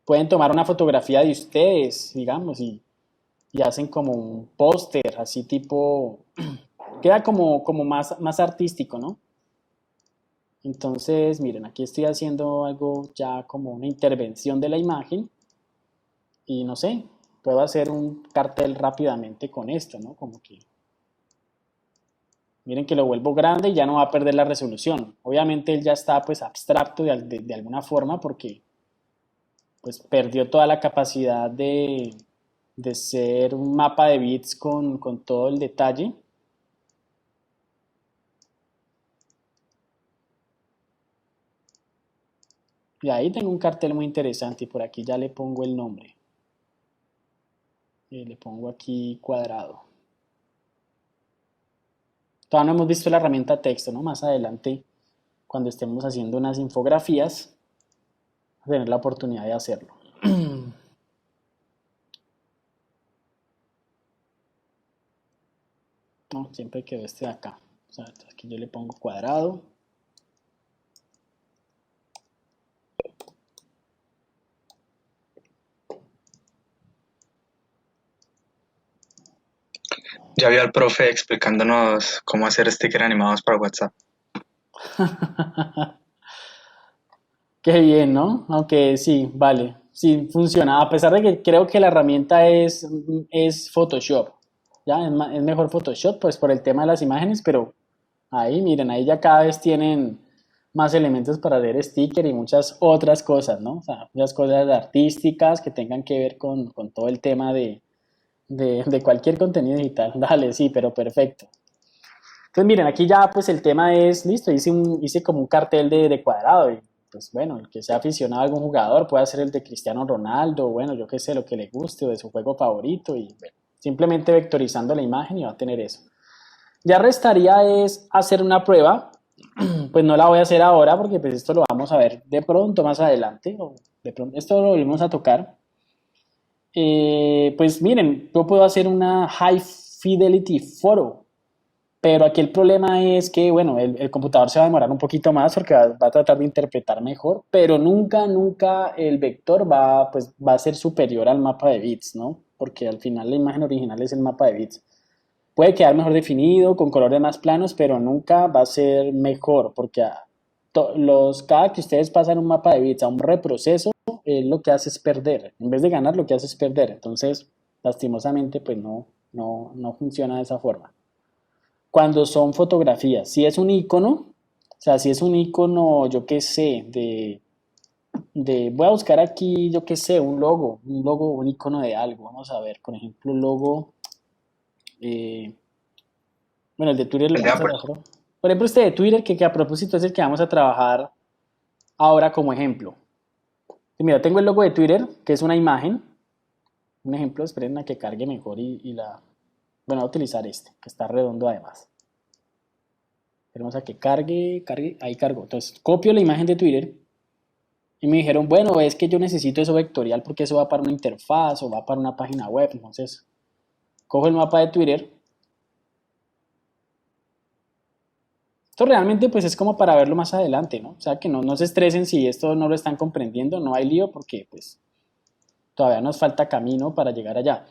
Pueden tomar una fotografía de ustedes, digamos, y hacen como un póster, así tipo queda como más artístico, ¿no? Entonces, miren, aquí estoy haciendo algo ya como una intervención de la imagen y no sé, puedo hacer un cartel rápidamente con esto, ¿no? Como que, miren que lo vuelvo grande y ya no va a perder la resolución. Obviamente él ya está pues abstracto de alguna forma porque pues perdió toda la capacidad de ser un mapa de bits con todo el detalle. Y ahí tengo un cartel muy interesante y por aquí ya le pongo el nombre. Le pongo aquí cuadrado. Todavía no hemos visto la herramienta texto, ¿no? Más adelante, cuando estemos haciendo unas infografías, a tener la oportunidad de hacerlo. No, siempre quedó este de acá. O sea, aquí yo le pongo cuadrado. Ya vio al profe explicándonos cómo hacer stickers animados para WhatsApp. Qué bien, ¿no? Aunque sí, vale, sí funciona. A pesar de que creo que la herramienta es Photoshop. Ya, es mejor Photoshop, pues por el tema de las imágenes, pero ahí, miren, ahí ya cada vez tienen más elementos para hacer sticker y muchas otras cosas, ¿no? O sea, muchas cosas artísticas que tengan que ver con todo el tema de cualquier contenido digital. Dale, sí, pero perfecto. Entonces, miren, aquí ya pues el tema es, listo, hice como un cartel de cuadrado y pues bueno, el que sea aficionado a algún jugador puede hacer el de Cristiano Ronaldo, bueno, yo qué sé, lo que le guste o de su juego favorito y bueno, simplemente vectorizando la imagen y va a tener eso. Ya restaría es hacer una prueba, pues no la voy a hacer ahora porque pues esto lo vamos a ver de pronto más adelante, o de pronto, esto lo volvemos a tocar. Pues miren, yo puedo hacer una High Fidelity Photo. Pero aquí el problema es que, bueno, el computador se va a demorar un poquito más porque va a tratar de interpretar mejor, pero nunca el vector va a ser superior al mapa de bits, ¿no? Porque al final la imagen original es el mapa de bits. Puede quedar mejor definido, con colores más planos, pero nunca va a ser mejor, porque cada que ustedes pasan un mapa de bits a un reproceso, lo que hace es perder. En vez de ganar, lo que hace es perder. Entonces, lastimosamente, pues no funciona de esa forma. Cuando son fotografías, si es un icono, o sea, si es un icono, yo qué sé, voy a buscar aquí, yo qué sé, un icono de algo, vamos a ver, por ejemplo, un logo, eh, bueno, el de Twitter lo El de vamos a Apple. trabajar. Por ejemplo, este de Twitter, que a propósito es el que vamos a trabajar ahora como ejemplo. Y mira, tengo el logo de Twitter, que es una imagen, un ejemplo, esperen a que cargue mejor bueno, voy a utilizar este, que está redondo además. Esperemos a que cargue, ahí cargó. Entonces, copio la imagen de Twitter y me dijeron, bueno, es que yo necesito eso vectorial porque eso va para una interfaz o va para una página web. Entonces, cojo el mapa de Twitter. Esto realmente pues es como para verlo más adelante, ¿no? O sea, que no se estresen si esto no lo están comprendiendo, no hay lío porque pues todavía nos falta camino para llegar allá.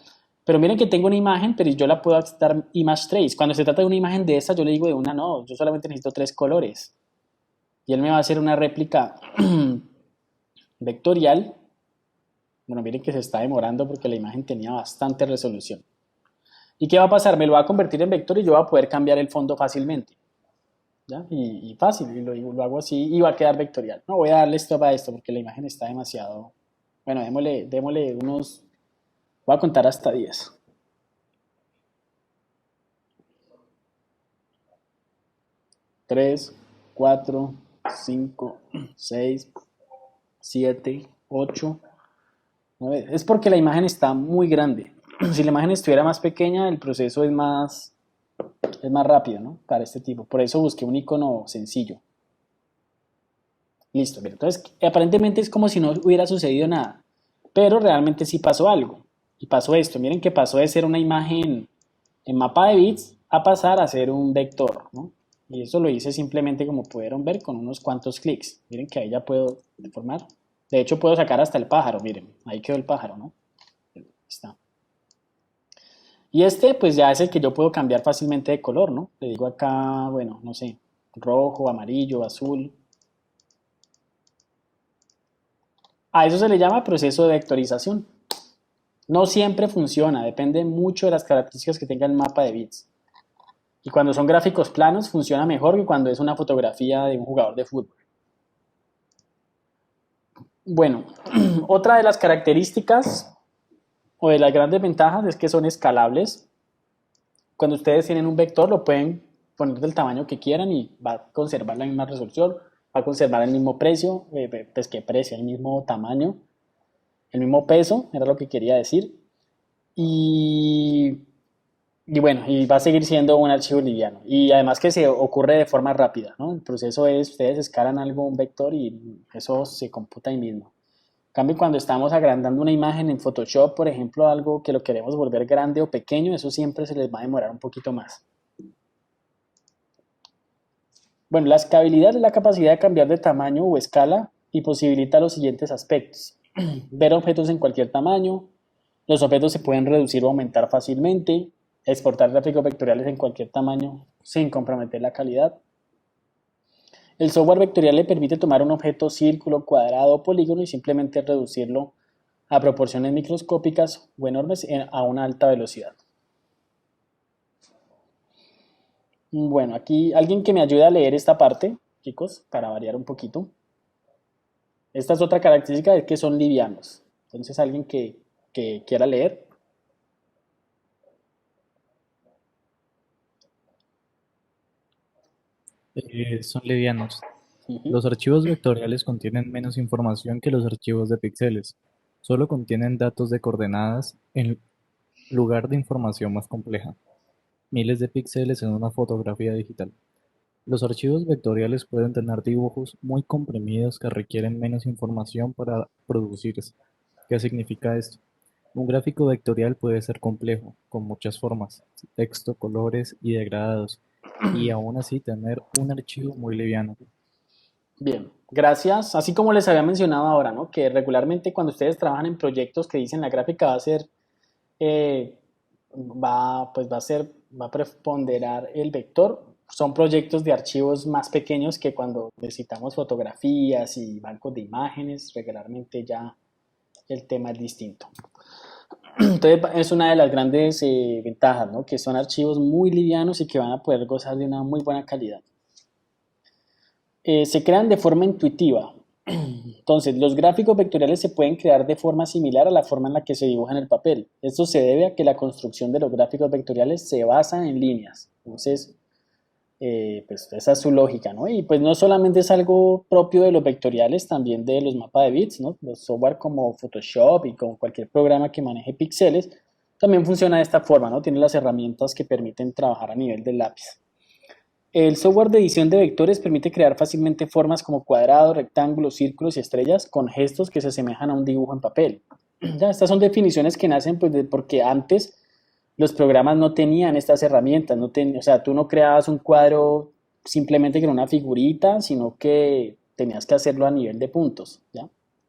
Pero miren que tengo una imagen, pero yo la puedo dar image trace. Cuando se trata de una imagen de esa, yo le digo de una, no, yo solamente necesito 3 colores. Y él me va a hacer una réplica vectorial. Bueno, miren que se está demorando porque la imagen tenía bastante resolución. ¿Y qué va a pasar? Me lo va a convertir en vector y yo voy a poder cambiar el fondo fácilmente. ¿Ya? Y fácil, y lo hago así y va a quedar vectorial. No voy a darle stop a esto porque la imagen está demasiado... Bueno, démosle unos... Voy a contar hasta 10. Tres, 4, 5, 6, 7, 8, 9. Es porque la imagen está muy grande. Si la imagen estuviera más pequeña, el proceso es más rápido, ¿no? Para este tipo. Por eso busqué un icono sencillo. Listo. Bien. Entonces, aparentemente es como si no hubiera sucedido nada. Pero realmente sí pasó algo. Y pasó esto. Miren que pasó de ser una imagen en mapa de bits a pasar a ser un vector, ¿no? Y eso lo hice simplemente como pudieron ver con unos cuantos clics. Miren que ahí ya puedo deformar. De hecho puedo sacar hasta el pájaro, miren. Ahí quedó el pájaro, ¿no? Ahí está. Y este, pues ya es el que yo puedo cambiar fácilmente de color, ¿no? Le digo acá, bueno, no sé, rojo, amarillo, azul. A eso se le llama proceso de vectorización. No siempre funciona, depende mucho de las características que tenga el mapa de bits. Y cuando son gráficos planos funciona mejor que cuando es una fotografía de un jugador de fútbol. Bueno, otra de las características o de las grandes ventajas es que son escalables. Cuando ustedes tienen un vector lo pueden poner del tamaño que quieran y va a conservar la misma resolución, va a conservar el mismo precio, pues que precio, el mismo tamaño, el mismo peso, era lo que quería decir. Y bueno, y va a seguir siendo un archivo liviano. Y además que se ocurre de forma rápida, ¿no? El proceso es, ustedes escalan algo, un vector, y eso se computa ahí mismo. En cambio, cuando estamos agrandando una imagen en Photoshop, por ejemplo, algo que lo queremos volver grande o pequeño, eso siempre se les va a demorar un poquito más. Bueno, la escalabilidad es la capacidad de cambiar de tamaño o escala y posibilita los siguientes aspectos. Ver objetos en cualquier tamaño, los objetos se pueden reducir o aumentar fácilmente, exportar gráficos vectoriales en cualquier tamaño sin comprometer la calidad. El software vectorial le permite tomar un objeto círculo, cuadrado o polígono y simplemente reducirlo a proporciones microscópicas o enormes a una alta velocidad. Bueno, aquí alguien que me ayude a leer esta parte, chicos, para variar un poquito. Esta es otra característica, es que son livianos. Entonces, alguien que quiera leer. Son livianos. Ujú. Los archivos vectoriales contienen menos información que los archivos de píxeles. Solo contienen datos de coordenadas en lugar de información más compleja. Miles de píxeles en una fotografía digital. Los archivos vectoriales pueden tener dibujos muy comprimidos que requieren menos información para producirse. ¿Qué significa esto? Un gráfico vectorial puede ser complejo, con muchas formas, texto, colores y degradados, y aún así tener un archivo muy liviano. Bien, gracias. Así como les había mencionado ahora, ¿no? Que regularmente cuando ustedes trabajan en proyectos que dicen la gráfica va a ser, va a preponderar el vector, son proyectos de archivos más pequeños que cuando necesitamos fotografías y bancos de imágenes, regularmente ya el tema es distinto. Entonces es una de las grandes ventajas, ¿no? Que son archivos muy livianos y que van a poder gozar de una muy buena calidad. Se crean de forma intuitiva. Entonces, los gráficos vectoriales se pueden crear de forma similar a la forma en la que se dibuja en el papel. Esto se debe a que la construcción de los gráficos vectoriales se basa en líneas. Entonces, pues esa es su lógica, ¿no? Y pues no solamente es algo propio de los vectoriales, también de los mapas de bits, ¿no? Los software como Photoshop y como cualquier programa que maneje píxeles, también funciona de esta forma, ¿no? Tiene las herramientas que permiten trabajar a nivel del lápiz. El software de edición de vectores permite crear fácilmente formas como cuadrados, rectángulos, círculos y estrellas con gestos que se asemejan a un dibujo en papel. Ya, estas son definiciones que nacen pues, porque antes los programas no tenían estas herramientas, o sea, tú no creabas un cuadro simplemente con una figurita, sino que tenías que hacerlo a nivel de puntos, ¿ya?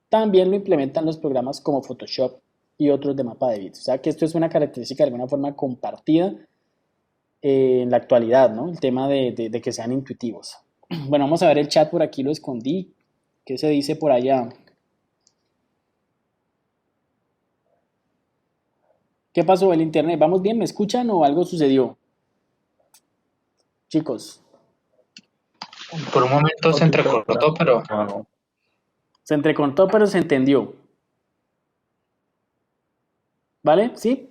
También lo implementan los programas como Photoshop y otros de mapa de bits. O sea que esto es una característica de alguna forma compartida en la actualidad, ¿no? El tema de que sean intuitivos. Bueno, vamos a ver el chat por aquí, lo escondí. ¿Qué se dice por allá? ¿Qué pasó el internet? ¿Vamos bien? ¿Me escuchan o algo sucedió? Chicos, Por un momento se entrecortó, pero No, se entrecortó pero se entendió. ¿Vale? ¿Sí?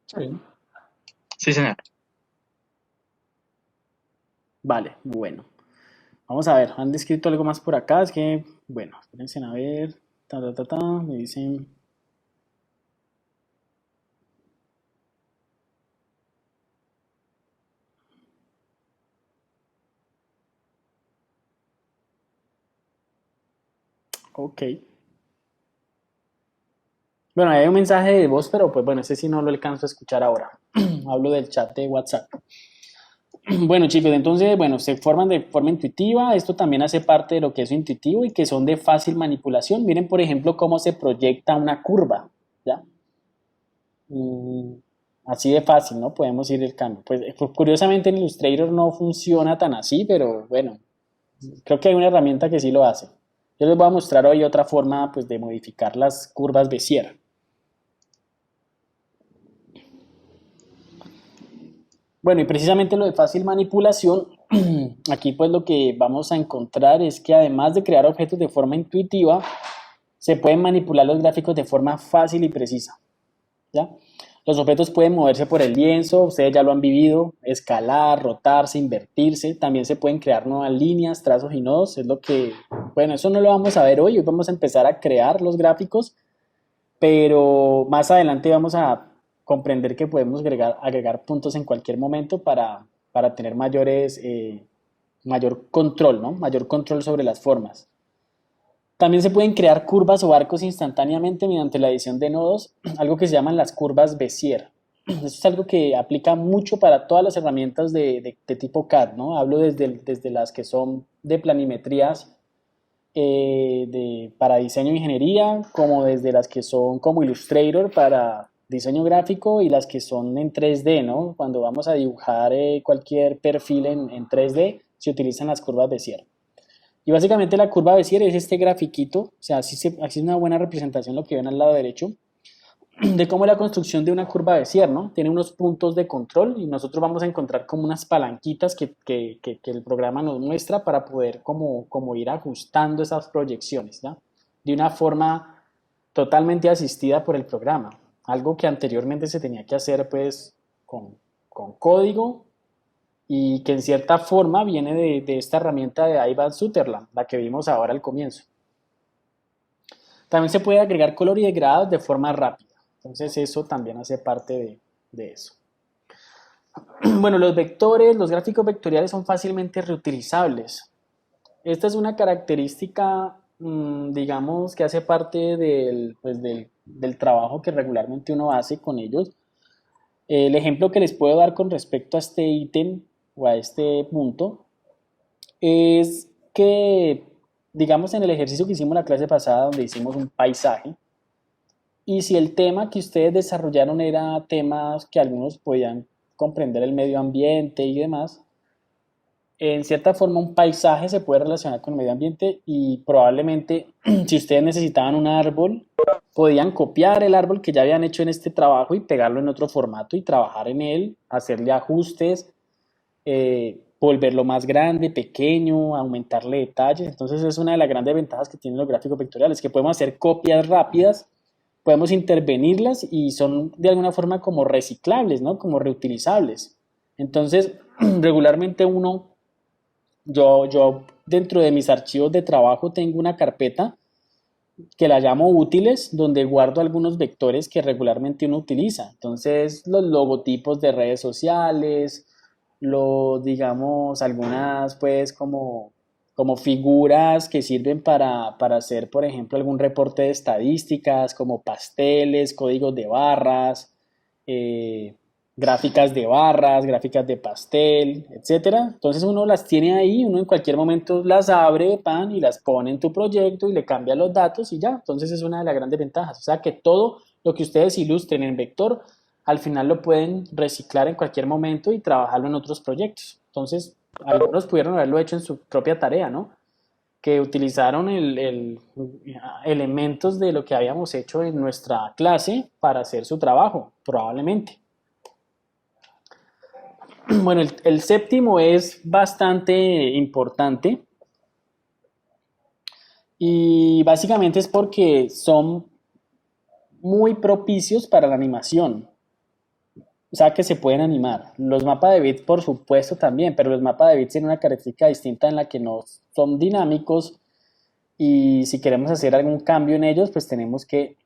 sí. sí, señor. Vale, bueno. Vamos a ver, han descrito algo más por acá. Es que, bueno, espérense a ver. Me dicen. Ok. Bueno, hay un mensaje de voz, pero pues bueno, ese sí no lo alcanzo a escuchar ahora. Hablo del chat de WhatsApp. Bueno, chicos, entonces, bueno, se forman de forma intuitiva. Esto también hace parte de lo que es intuitivo y que son de fácil manipulación. Miren, por ejemplo, cómo se proyecta una curva, ¿ya? Así de fácil, ¿no? Podemos ir el cambio. Pues curiosamente en Illustrator no funciona tan así, pero bueno, creo que hay una herramienta que sí lo hace. Yo les voy a mostrar hoy otra forma pues, de modificar las curvas Bézier. Bueno, y precisamente lo de fácil manipulación, aquí pues lo que vamos a encontrar es que además de crear objetos de forma intuitiva, se pueden manipular los gráficos de forma fácil y precisa, ¿ya? Los objetos pueden moverse por el lienzo, ustedes ya lo han vivido, escalar, rotarse, invertirse, también se pueden crear nuevas líneas, trazos y nodos, es lo que, bueno, eso no lo vamos a ver hoy vamos a empezar a crear los gráficos, pero más adelante vamos a comprender que podemos agregar puntos en cualquier momento para tener mayor control, ¿no? Mayor control sobre las formas. También se pueden crear curvas o arcos instantáneamente mediante la edición de nodos, algo que se llaman las curvas Bézier. Eso es algo que aplica mucho para todas las herramientas de tipo CAD, ¿no? Hablo desde las que son de planimetrías para diseño e ingeniería, como desde las que son como Illustrator para diseño gráfico y las que son en 3D, ¿no? Cuando vamos a dibujar cualquier perfil en 3D, se utilizan las curvas Bézier. Y básicamente la curva Bézier es este grafiquito, o sea, así es una buena representación lo que ven al lado derecho, de cómo la construcción de una curva Bézier, ¿no? Tiene unos puntos de control y nosotros vamos a encontrar como unas palanquitas que el programa nos muestra para poder como ir ajustando esas proyecciones, ¿ya? De una forma totalmente asistida por el programa. Algo que anteriormente se tenía que hacer pues con código y que en cierta forma viene de esta herramienta de Ivan Sutherland, la que vimos ahora al comienzo. También se puede agregar color y degradados de forma rápida, entonces eso también hace parte de eso. Bueno, los vectores, los gráficos vectoriales son fácilmente reutilizables. Esta es una característica, digamos, que hace parte del trabajo que regularmente uno hace con ellos. El ejemplo que les puedo dar con respecto a este ítem o a este punto es que, digamos, en el ejercicio que hicimos la clase pasada donde hicimos un paisaje, y si el tema que ustedes desarrollaron era temas que algunos podían comprender el medio ambiente y demás, en cierta forma un paisaje se puede relacionar con el medio ambiente y probablemente si ustedes necesitaban un árbol, podían copiar el árbol que ya habían hecho en este trabajo y pegarlo en otro formato y trabajar en él, hacerle ajustes, volverlo más grande, pequeño, aumentarle detalles. Entonces es una de las grandes ventajas que tienen los gráficos vectoriales, que podemos hacer copias rápidas, podemos intervenirlas y son de alguna forma como reciclables, ¿no? Como reutilizables. Entonces regularmente yo dentro de mis archivos de trabajo tengo una carpeta que la llamo útiles, donde guardo algunos vectores que regularmente uno utiliza. Entonces, los logotipos de redes sociales, digamos, algunas pues como figuras que sirven para hacer, por ejemplo, algún reporte de estadísticas, como pasteles, códigos de barras, gráficas de barras, gráficas de pastel, etcétera. Entonces uno las tiene ahí, uno en cualquier momento las abre, pan, y las pone en tu proyecto y le cambia los datos y ya. Entonces es una de las grandes ventajas. O sea que todo lo que ustedes ilustren en vector, al final lo pueden reciclar en cualquier momento y trabajarlo en otros proyectos. Entonces algunos pudieron haberlo hecho en su propia tarea, ¿no? Que utilizaron elementos de lo que habíamos hecho en nuestra clase para hacer su trabajo, probablemente. Bueno, el séptimo es bastante importante y básicamente es porque son muy propicios para la animación, o sea que se pueden animar. Los mapas de bits por supuesto también, pero los mapas de bits tienen una característica distinta en la que no son dinámicos y si queremos hacer algún cambio en ellos pues tenemos que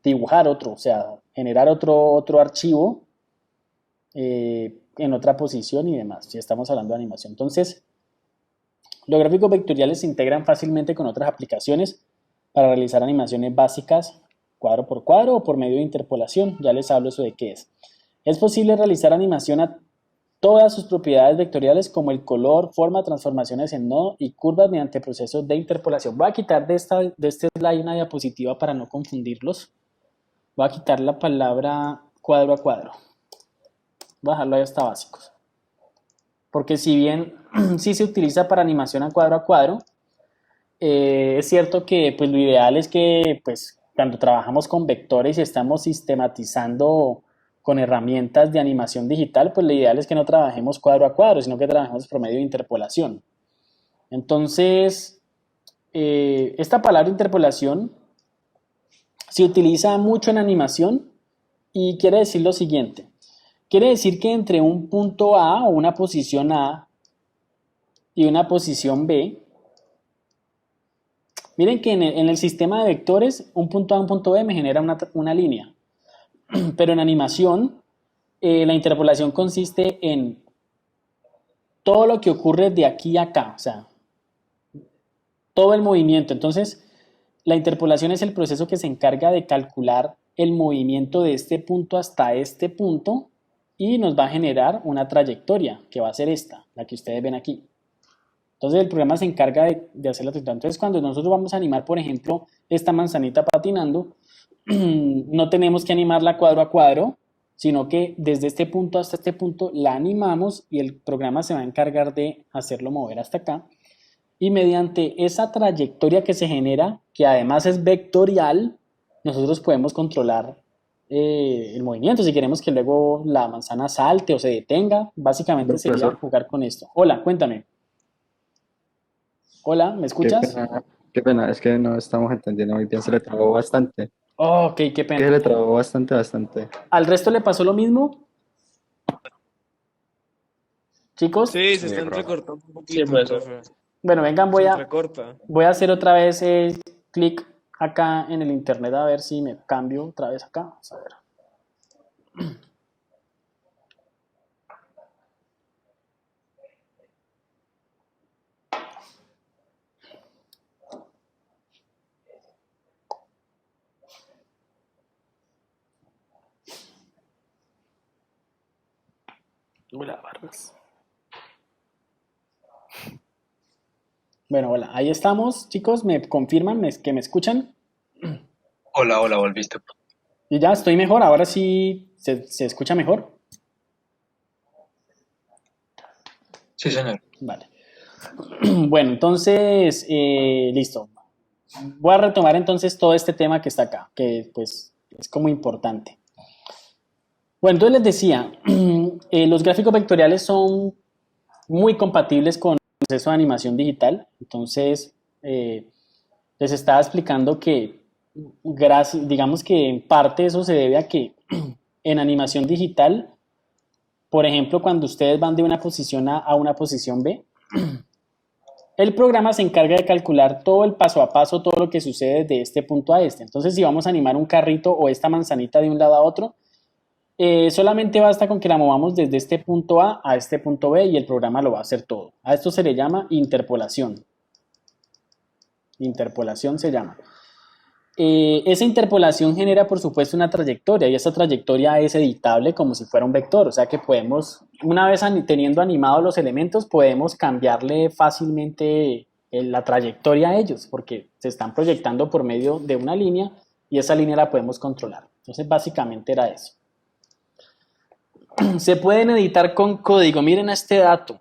dibujar otro, o sea, generar otro archivo en otra posición y demás, si estamos hablando de animación. Entonces, los gráficos vectoriales se integran fácilmente con otras aplicaciones para realizar animaciones básicas cuadro por cuadro o por medio de interpolación. Ya les hablo eso de qué es. Es posible realizar animación a todas sus propiedades vectoriales como el color, forma, transformaciones en nodo y curvas mediante procesos de interpolación. Voy a quitar de este slide una diapositiva para no confundirlos. Voy a quitar la palabra cuadro a cuadro. Voy a dejarlo ahí hasta básicos. Porque si bien sí se utiliza para animación a cuadro, es cierto que pues, lo ideal es que pues, cuando trabajamos con vectores y estamos sistematizando con herramientas de animación digital, pues lo ideal es que no trabajemos cuadro a cuadro, sino que trabajemos por medio de interpolación. Entonces, esta palabra interpolación se utiliza mucho en animación y quiere decir lo siguiente. Quiere decir que entre un punto A o una posición A y una posición B, miren que en el sistema de vectores, un punto A y un punto B me genera una línea. Pero en animación, la interpolación consiste en todo lo que ocurre de aquí a acá, o sea, todo el movimiento. Entonces, la interpolación es el proceso que se encarga de calcular el movimiento de este punto hasta este punto y nos va a generar una trayectoria, que va a ser esta, la que ustedes ven aquí. Entonces, el programa se encarga de hacer la trayectoria. Entonces, cuando nosotros vamos a animar, por ejemplo, esta manzanita patinando, no tenemos que animarla cuadro a cuadro, sino que desde este punto hasta este punto la animamos y el programa se va a encargar de hacerlo mover hasta acá. Y mediante esa trayectoria que se genera, que además es vectorial, nosotros podemos controlar el movimiento. Si queremos que luego la manzana salte o se detenga, básicamente sería Profesor, jugar con esto. Hola, cuéntame. Hola, ¿me qué escuchas? pena, es que no estamos entendiendo muy bien, se le trabó bastante. Oh, ok, qué Que pena. se le trabó bastante. ¿Al resto le pasó lo mismo, chicos? Sí, se Sí, está profe. entrecortando un Sí, poquito, profesor. profe. Bueno, vengan, Se entrecorta. voy a hacer otra vez clic acá en el internet a ver si me cambio otra vez acá. Vamos a ver. Hola, Vargas. Bueno, hola, ahí estamos, chicos. ¿Me confirman que me escuchan? Hola, hola, volviste. Y ya estoy mejor, ahora sí se escucha mejor. Sí, señor. Vale. Bueno, entonces, listo. Voy a retomar entonces todo este tema que está acá, que pues es como importante. Bueno, entonces les decía, los gráficos vectoriales son muy compatibles con el proceso de animación digital. Entonces, les estaba explicando que, digamos que en parte eso se debe a que en animación digital, por ejemplo, cuando ustedes van de una posición A a una posición B, el programa se encarga de calcular todo el paso a paso, todo lo que sucede de este punto a este. Entonces, si vamos a animar un carrito o esta manzanita de un lado a otro, solamente basta con que la movamos desde este punto A a este punto B y el programa lo va a hacer todo. A esto se le llama interpolación. Interpolación se llama. Esa interpolación genera, por supuesto, una trayectoria y esa trayectoria es editable como si fuera un vector. O sea que podemos, una vez teniendo animados los elementos, podemos cambiarle fácilmente la trayectoria a ellos porque se están proyectando por medio de una línea y esa línea la podemos controlar. Entonces, básicamente era eso. Se pueden editar con código. Miren este dato. O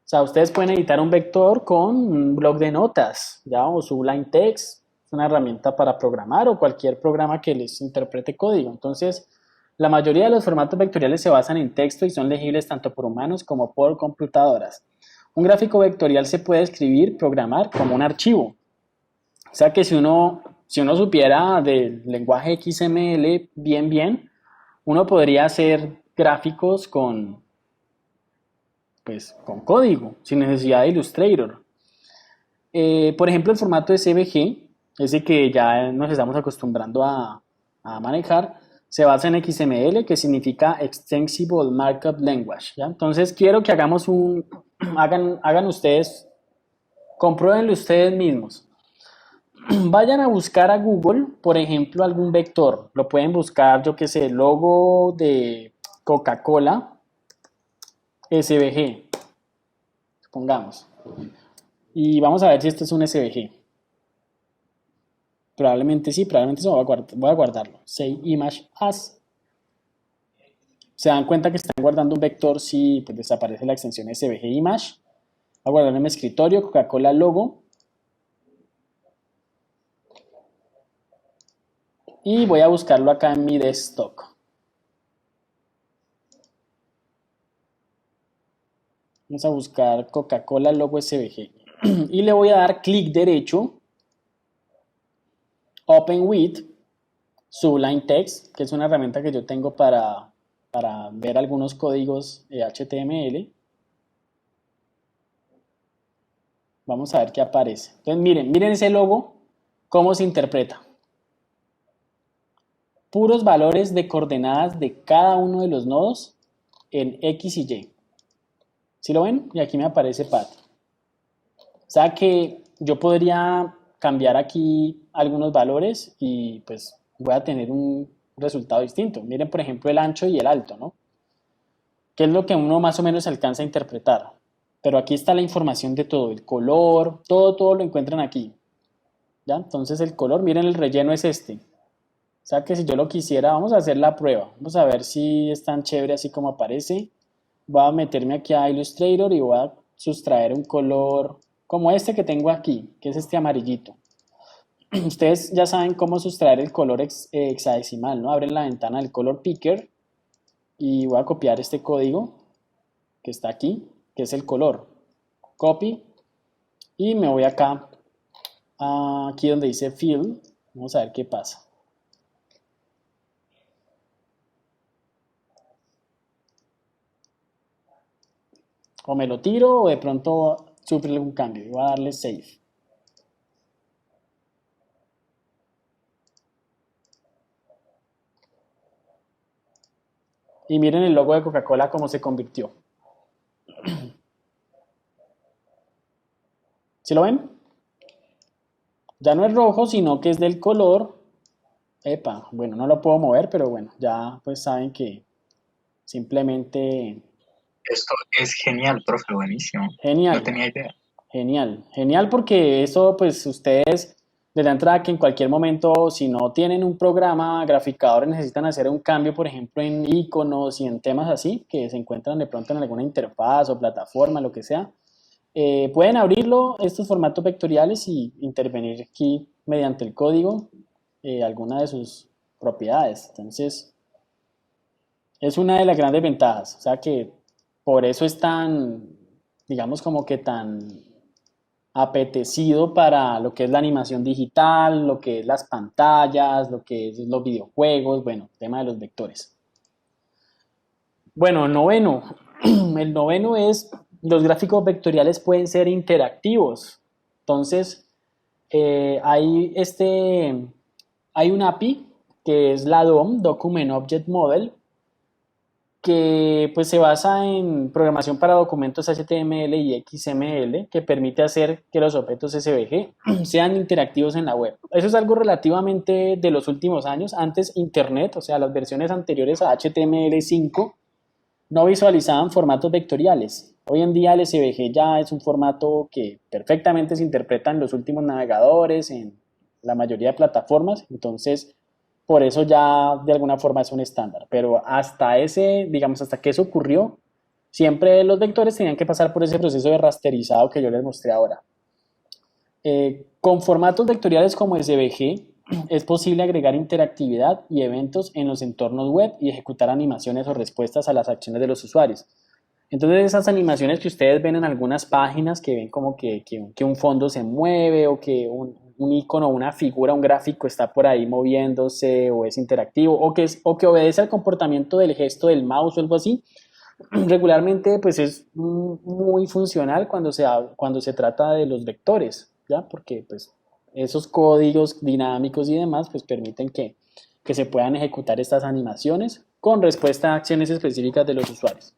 sea, ustedes pueden editar un vector con un bloc de notas, ¿ya? O Sublime Text, es una herramienta para programar o cualquier programa que les interprete código. Entonces, la mayoría de los formatos vectoriales se basan en texto y son legibles tanto por humanos como por computadoras. Un gráfico vectorial se puede escribir, programar como un archivo. O sea que si uno supiera del lenguaje XML bien, uno podría hacer gráficos con código, sin necesidad de Illustrator. Por ejemplo, el formato SVG, ese que ya nos estamos acostumbrando a manejar, se basa en XML, que significa Extensible Markup Language, ¿ya? Entonces, quiero que hagan ustedes, compruébenlo ustedes mismos. Vayan a buscar a Google, por ejemplo, algún vector. Lo pueden buscar, yo qué sé, logo de Coca-Cola, SVG, supongamos. Y vamos a ver si esto es un SVG. Probablemente sí, probablemente eso voy a guardarlo. Save image as. Se dan cuenta que están guardando un vector si pues, desaparece la extensión SVG image. Voy a guardar en mi escritorio Coca-Cola logo. Y voy a buscarlo acá en mi desktop. Vamos a buscar Coca-Cola logo SVG. Y le voy a dar clic derecho. Open with Sublime Text, que es una herramienta que yo tengo para ver algunos códigos HTML. Vamos a ver qué aparece. Entonces miren ese logo, cómo se interpreta. Puros valores de coordenadas de cada uno de los nodos en X y Y. ¿Sí lo ven? Y aquí me aparece path. O sea que yo podría cambiar aquí algunos valores y pues voy a tener un resultado distinto. Miren, por ejemplo, el ancho y el alto, ¿no? Que es lo que uno más o menos alcanza a interpretar. Pero aquí está la información de todo, el color, todo lo encuentran aquí. ¿Ya? Entonces el color, miren, el relleno es este. O sea que si yo lo quisiera, vamos a hacer la prueba. Vamos a ver si es tan chévere así como aparece. Voy a meterme aquí a Illustrator y voy a sustraer un color como este que tengo aquí, que es este amarillito. Ustedes ya saben cómo sustraer el color hexadecimal, ¿no? Abren la ventana del Color Picker y voy a copiar este código que está aquí, que es el color. Copy y me voy acá, aquí donde dice Fill. Vamos a ver qué pasa. O me lo tiro o de pronto sufre algún cambio. Voy a darle Save. Y miren el logo de Coca-Cola cómo se convirtió. ¿Sí lo ven? Ya no es rojo, sino que es del color. Epa, bueno, no lo puedo mover, pero bueno, ya pues saben que simplemente... Esto es genial, profe, buenísimo. Genial. No tenía idea. Genial porque eso pues ustedes de la entrada que en cualquier momento si no tienen un programa graficador necesitan hacer un cambio por ejemplo en iconos y en temas así que se encuentran de pronto en alguna interfaz o plataforma, lo que sea, pueden abrirlo estos formatos vectoriales y intervenir aquí mediante el código alguna de sus propiedades. Entonces es una de las grandes ventajas, o sea que por eso es tan, digamos como que tan apetecido para lo que es la animación digital, lo que es las pantallas, lo que es los videojuegos, bueno, tema de los vectores. Bueno, noveno. El noveno es, los gráficos vectoriales pueden ser interactivos. Entonces, hay una API que es la DOM, Document Object Model, que pues se basa en programación para documentos HTML y XML que permite hacer que los objetos SVG sean interactivos en la web. Eso es algo relativamente de los últimos años. Antes Internet, o sea, las versiones anteriores a HTML5 no visualizaban formatos vectoriales. Hoy en día el SVG ya es un formato que perfectamente se interpreta en los últimos navegadores, en la mayoría de plataformas, entonces por eso ya de alguna forma es un estándar, pero hasta hasta que eso ocurrió, siempre los vectores tenían que pasar por ese proceso de rasterizado que yo les mostré ahora. Con formatos vectoriales como SVG es posible agregar interactividad y eventos en los entornos web y ejecutar animaciones o respuestas a las acciones de los usuarios. Entonces esas animaciones que ustedes ven en algunas páginas que ven como que un fondo se mueve o que un icono, una figura, un gráfico está por ahí moviéndose o es interactivo o que obedece al comportamiento del gesto del mouse o algo así, regularmente pues es muy funcional cuando se trata de los vectores, ¿ya? Porque pues esos códigos dinámicos y demás pues permiten que se puedan ejecutar estas animaciones con respuesta a acciones específicas de los usuarios.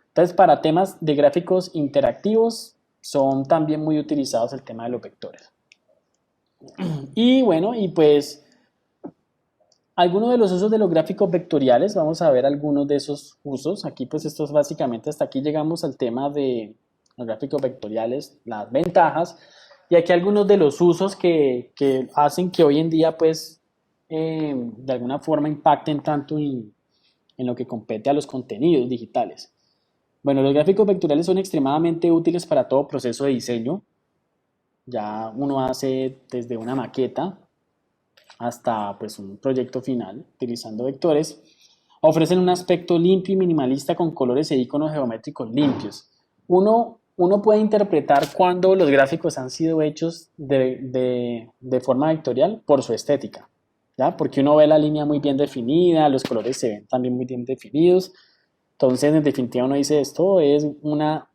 Entonces, para temas de gráficos interactivos son también muy utilizados el tema de los vectores. Y bueno, y pues algunos de los usos de los gráficos vectoriales, vamos a ver algunos de esos usos. Aquí pues esto es básicamente, hasta aquí llegamos al tema de los gráficos vectoriales, las ventajas, y aquí algunos de los usos que hacen que hoy en día pues de alguna forma impacten tanto en lo que compete a los contenidos digitales. Bueno, los gráficos vectoriales son extremadamente útiles para todo proceso de diseño. Ya uno hace desde una maqueta hasta pues, un proyecto final utilizando vectores. Ofrecen un aspecto limpio y minimalista con colores e iconos geométricos limpios. Uno puede interpretar cuando los gráficos han sido hechos de forma vectorial por su estética, ¿ya? Porque uno ve la línea muy bien definida, los colores se ven también muy bien definidos. Entonces, en definitiva, uno dice esto es una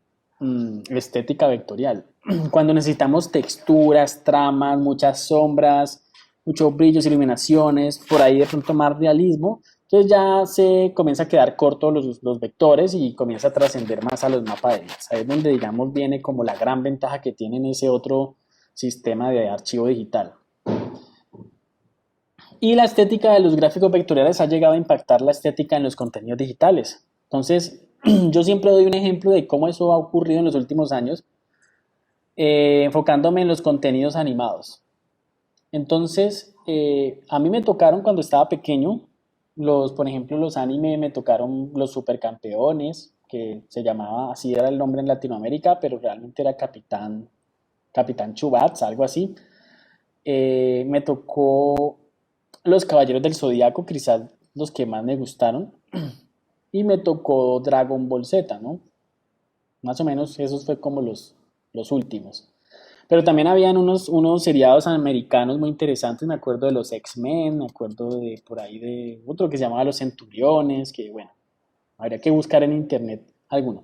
estética vectorial. Cuando necesitamos texturas, tramas, muchas sombras, muchos brillos, iluminaciones, por ahí de pronto más realismo, entonces ya se comienza a quedar corto los vectores y comienza a trascender más a los mapas de líneas. Ahí es donde, digamos, viene como la gran ventaja que tienen ese otro sistema de archivo digital. Y la estética de los gráficos vectoriales ha llegado a impactar la estética en los contenidos digitales. Entonces, yo siempre doy un ejemplo de cómo eso ha ocurrido en los últimos años, enfocándome en los contenidos animados. Entonces, a mí me tocaron cuando estaba pequeño, por ejemplo, los anime me tocaron los Supercampeones, que se llamaba, así era el nombre en Latinoamérica, pero realmente era Capitán Chubats, algo así. Me tocó los Caballeros del Zodiaco, quizás los que más me gustaron, y me tocó Dragon Ball Z, ¿no? Más o menos esos fue como los últimos. Pero también habían unos seriados americanos muy interesantes, me acuerdo de los X-Men, me acuerdo de por ahí de otro que se llamaba Los Centuriones, que bueno, habría que buscar en internet alguno.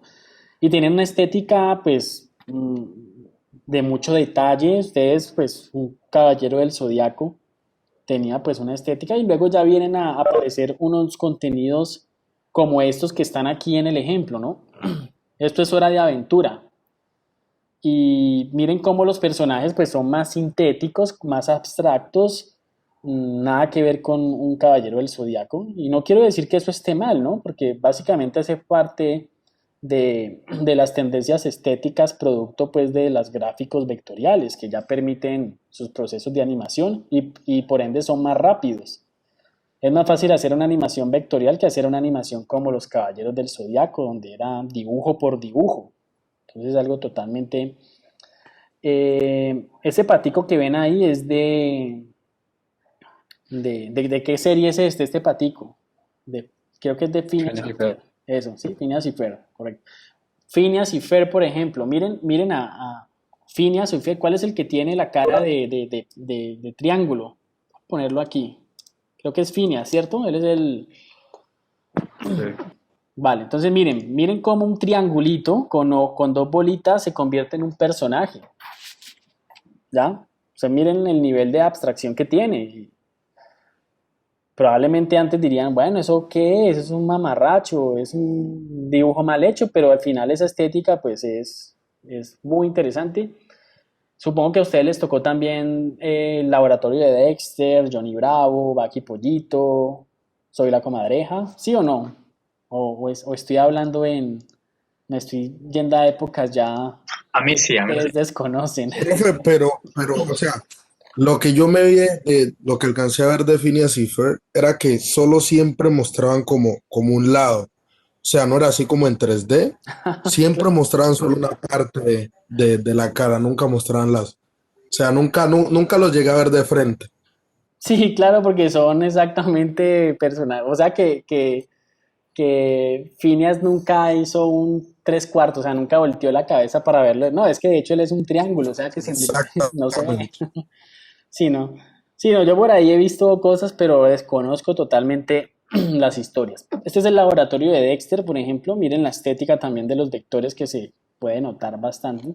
Y tienen una estética, pues, de mucho detalle. Ustedes, pues, un Caballero del Zodiaco tenía, pues, una estética y luego ya vienen a aparecer unos contenidos como estos que están aquí en el ejemplo, ¿no? Esto es Hora de Aventura. Y miren cómo los personajes pues son más sintéticos, más abstractos, nada que ver con un Caballero del Zodiaco. Y no quiero decir que eso esté mal, ¿no? Porque básicamente hace parte de las tendencias estéticas producto pues de los gráficos vectoriales que ya permiten sus procesos de animación y por ende son más rápidos. Es más fácil hacer una animación vectorial que hacer una animación como los Caballeros del Zodiaco, donde era dibujo por dibujo. Entonces es algo totalmente... ese patico que ven ahí es ¿de qué serie es este patico? Creo que es de Phineas y Ferb. Eso, sí, Phineas y Ferb, correcto. Phineas y Ferb, por ejemplo, miren a Phineas y Ferb, ¿cuál es el que tiene la cara de triángulo? Voy a ponerlo aquí. Creo que es Phineas, ¿cierto? Él es el... Sí. Vale, entonces miren cómo un triangulito con dos bolitas se convierte en un personaje. ¿Ya? O sea, miren el nivel de abstracción que tiene. Probablemente antes dirían, bueno, ¿eso qué es? Eso es un mamarracho, es un dibujo mal hecho, pero al final esa estética pues es muy interesante. Supongo que a ustedes les tocó también el laboratorio de Dexter, Johnny Bravo, Bucky Pollito, Soy la Comadreja, ¿sí o no? O estoy hablando me estoy yendo a épocas ya A mí sí, a mí sí. ustedes desconocen. Profe, pero, o sea, lo que yo me vi, lo que alcancé a ver de Phineas y Ferb era que solo siempre mostraban como un lado. O sea, no era así como en 3D. Siempre mostraban solo una parte de la cara, nunca mostraban las. O sea, nunca los llegué a ver de frente. Sí, claro, porque son exactamente personajes. O sea que Phineas nunca hizo un 3/4, o sea, nunca volteó la cabeza para verlo. No, es que de hecho él es un triángulo, o sea que no se ve. Exactamente. Sí, no. Sí, no, yo por ahí he visto cosas, pero desconozco totalmente las historias. Este es el laboratorio de Dexter, por ejemplo. Miren la estética también de los vectores que se puede notar bastante.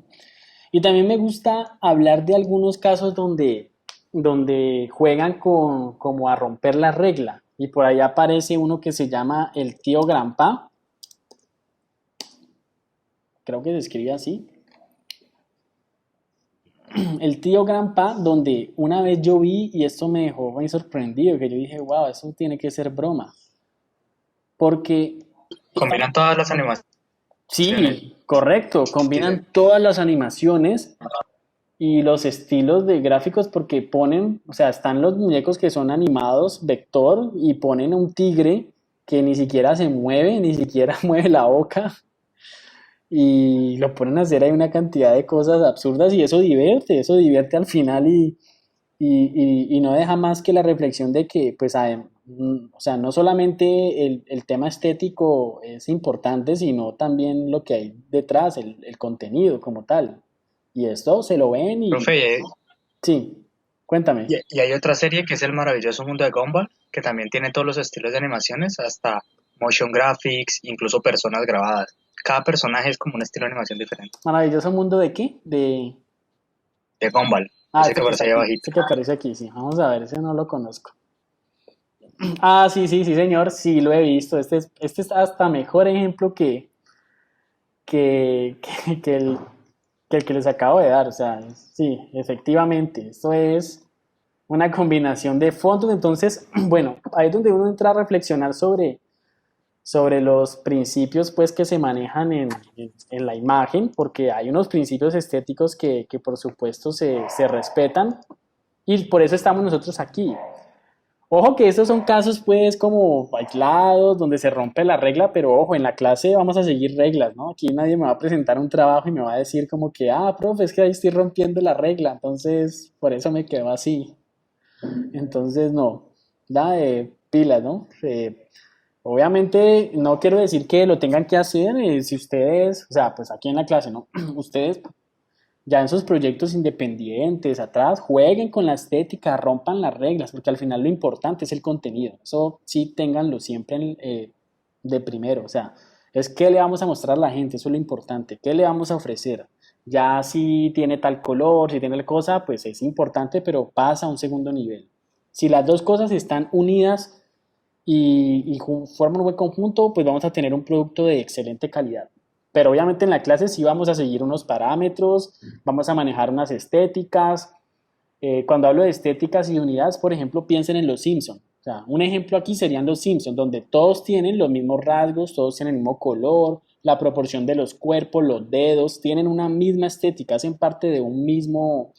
Y también me gusta hablar de algunos casos donde juegan como a romper la regla. Y por ahí aparece uno que se llama el tío Grampa. Creo que se escribe así. El tío Grampa, donde una vez yo vi, y esto me dejó muy sorprendido, que yo dije, wow, eso tiene que ser broma. Porque... Combinan todas las animaciones. Sí, correcto, combinan todas las animaciones y los estilos de gráficos porque ponen, o sea, están los muñecos que son animados, vector, y ponen un tigre que ni siquiera se mueve, ni siquiera mueve la boca y lo ponen a hacer ahí una cantidad de cosas absurdas y eso divierte al final y no deja más que la reflexión de que, pues, o sea, no solamente el tema estético es importante, sino también lo que hay detrás, el contenido como tal. Y esto se lo ven y Profe, sí, cuéntame. y hay otra serie que es El maravilloso mundo de Gumball, que también tiene todos los estilos de animaciones, hasta motion graphics, incluso personas grabadas. Cada personaje es como un estilo de animación diferente. Maravilloso mundo de qué? De Gumball, ese Este que que está aparece ahí aquí, abajito. este que aparece aquí, sí. Vamos a ver, ese no lo conozco. Ah, sí, sí, sí, señor, sí, lo he visto. Este es hasta mejor ejemplo que, que, que el, que el que les acabo de dar. O sea, sí, efectivamente, esto es una combinación de fondos. Entonces, bueno, ahí es donde uno entra a reflexionar sobre los principios pues que se manejan en la imagen, porque hay unos principios estéticos que por supuesto se respetan y por eso estamos nosotros aquí. Ojo que estos son casos pues como aislados, donde se rompe la regla, pero ojo, en la clase vamos a seguir reglas, ¿no? Aquí nadie me va a presentar un trabajo y me va a decir como que, profe, es que ahí estoy rompiendo la regla, entonces por eso me quedo así. Entonces no, da de pilas, ¿no? Obviamente no quiero decir que lo tengan que hacer, si ustedes, o sea, pues aquí en la clase, ¿no? Ustedes ya en sus proyectos independientes, atrás, jueguen con la estética, rompan las reglas, porque al final lo importante es el contenido. Eso sí, ténganlo siempre de primero. O sea, es qué le vamos a mostrar a la gente, eso es lo importante. ¿Qué le vamos a ofrecer? Ya si tiene tal color, si tiene tal cosa, pues es importante, pero pasa a un segundo nivel. Si las dos cosas están unidas y forman un buen conjunto, pues vamos a tener un producto de excelente calidad. Pero obviamente en la clase sí vamos a seguir unos parámetros, vamos a manejar unas estéticas. Cuando hablo de estéticas y unidades, por ejemplo, piensen en los Simpsons. O sea, un ejemplo aquí serían los Simpsons, donde todos tienen los mismos rasgos, todos tienen el mismo color, la proporción de los cuerpos, los dedos, tienen una misma estética, hacen parte de un mismo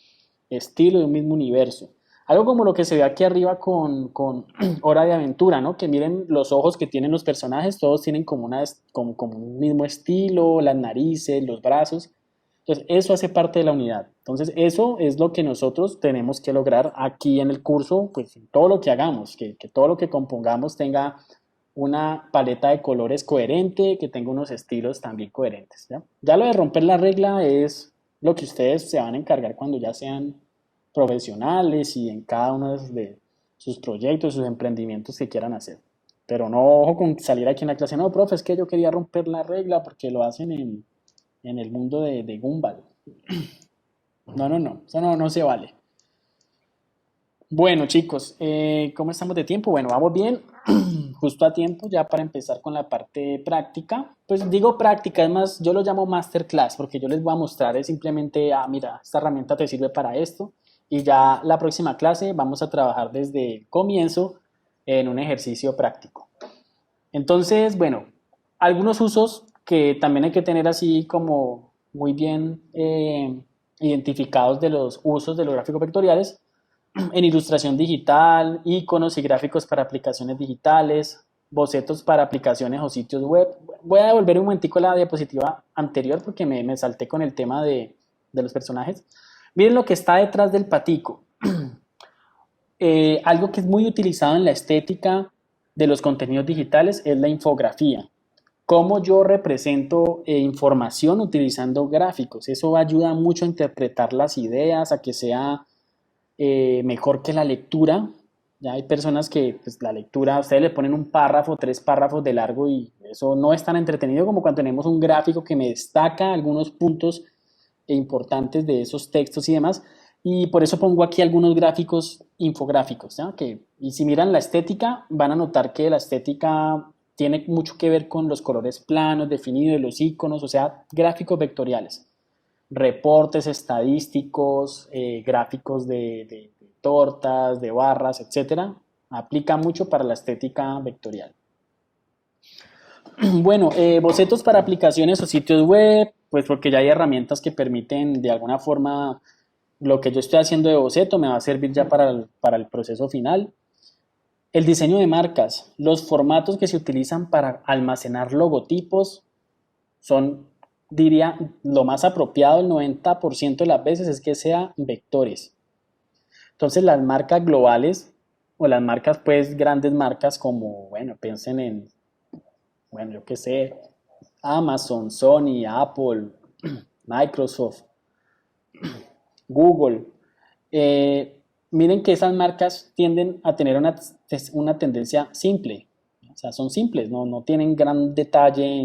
estilo, de un mismo universo. Algo como lo que se ve aquí arriba con Hora de Aventura, ¿no? Que miren los ojos que tienen los personajes, todos tienen como un mismo estilo, las narices, los brazos. Entonces, eso hace parte de la unidad. Entonces, eso es lo que nosotros tenemos que lograr aquí en el curso, pues en todo lo que hagamos, que todo lo que compongamos tenga una paleta de colores coherente, que tenga unos estilos también coherentes, ¿ya? Ya lo de romper la regla es lo que ustedes se van a encargar cuando ya sean profesionales y en cada uno de sus proyectos, sus emprendimientos que quieran hacer. Pero no, ojo con salir aquí en la clase, no, profe, es que yo quería romper la regla porque lo hacen en el mundo de Gumball. No, no, no, eso no se vale. Bueno, chicos, ¿cómo estamos de tiempo? Bueno, vamos bien, justo a tiempo ya para empezar con la parte práctica. Pues digo práctica, es más, yo lo llamo masterclass porque yo les voy a mostrar es simplemente, mira, esta herramienta te sirve para esto y ya la próxima clase vamos a trabajar desde el comienzo en un ejercicio práctico. Entonces, bueno, algunos usos que también hay que tener así como muy bien identificados de los usos de los gráficos vectoriales en ilustración digital, iconos y gráficos para aplicaciones digitales, bocetos para aplicaciones o sitios web. Voy a devolver un momentico a la diapositiva anterior porque me salté con el tema de los personajes. Miren lo que está detrás del patico. Algo que es muy utilizado en la estética de los contenidos digitales es la infografía. Cómo yo represento información utilizando gráficos. Eso ayuda mucho a interpretar las ideas, a que sea mejor que la lectura. Ya hay personas que pues, la lectura, ustedes le ponen un párrafo, 3 párrafos de largo y eso no es tan entretenido como cuando tenemos un gráfico que me destaca algunos puntos importantes de esos textos y demás. Y por eso pongo aquí algunos gráficos infográficos, ¿ya? Y si miran la estética, van a notar que la estética tiene mucho que ver con los colores planos, definidos, los iconos, o sea, gráficos vectoriales. Reportes estadísticos, gráficos de tortas, de barras, etcétera, aplica mucho para la estética vectorial. Bueno, bocetos para aplicaciones o sitios web, pues porque ya hay herramientas que permiten de alguna forma lo que yo estoy haciendo de boceto me va a servir ya para el proceso final. El diseño de marcas, los formatos que se utilizan para almacenar logotipos son, diría, lo más apropiado el 90% de las veces es que sean vectores. Entonces las marcas globales o las marcas, pues grandes marcas como, bueno, piensen en, bueno, yo qué sé, Amazon, Sony, Apple, Microsoft, Google. Miren que esas marcas tienden a tener una tendencia simple. O sea, son simples, no tienen gran detalle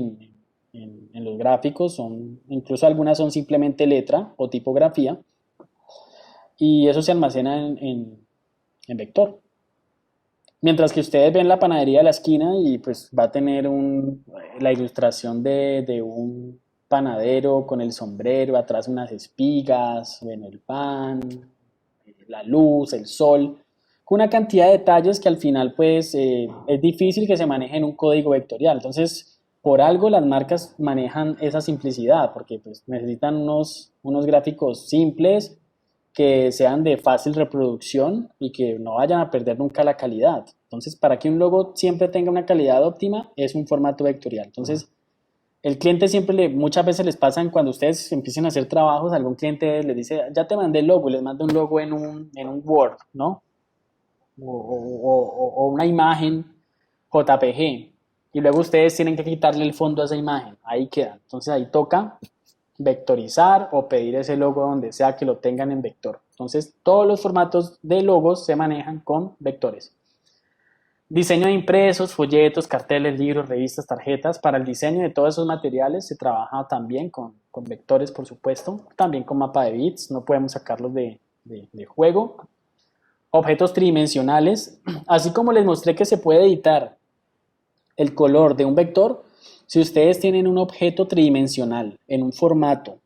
en los gráficos, incluso algunas son simplemente letra o tipografía, y eso se almacena en vector. Mientras que ustedes ven la panadería de la esquina y pues va a tener la ilustración de un panadero con el sombrero, atrás unas espigas, bueno, el pan, la luz, el sol, con una cantidad de detalles que al final pues es difícil que se maneje en un código vectorial. Entonces, por algo las marcas manejan esa simplicidad, porque pues necesitan unos gráficos simples que sean de fácil reproducción y que no vayan a perder nunca la calidad. Entonces, para que un logo siempre tenga una calidad óptima, es un formato vectorial. Entonces, el cliente muchas veces les pasan cuando ustedes empiecen a hacer trabajos, algún cliente les dice, ya te mandé el logo, y les manda un logo en un Word, ¿no? O una imagen JPG, y luego ustedes tienen que quitarle el fondo a esa imagen, ahí queda. Entonces ahí toca vectorizar o pedir ese logo donde sea que lo tengan en vector. Entonces todos los formatos de logos se manejan con vectores. Diseño de impresos, folletos, carteles, libros, revistas, tarjetas. Para el diseño de todos esos materiales se trabaja también con vectores, por supuesto. También con mapa de bits, no podemos sacarlos de juego. Objetos tridimensionales. Así como les mostré que se puede editar el color de un vector, si ustedes tienen un objeto tridimensional en un formato,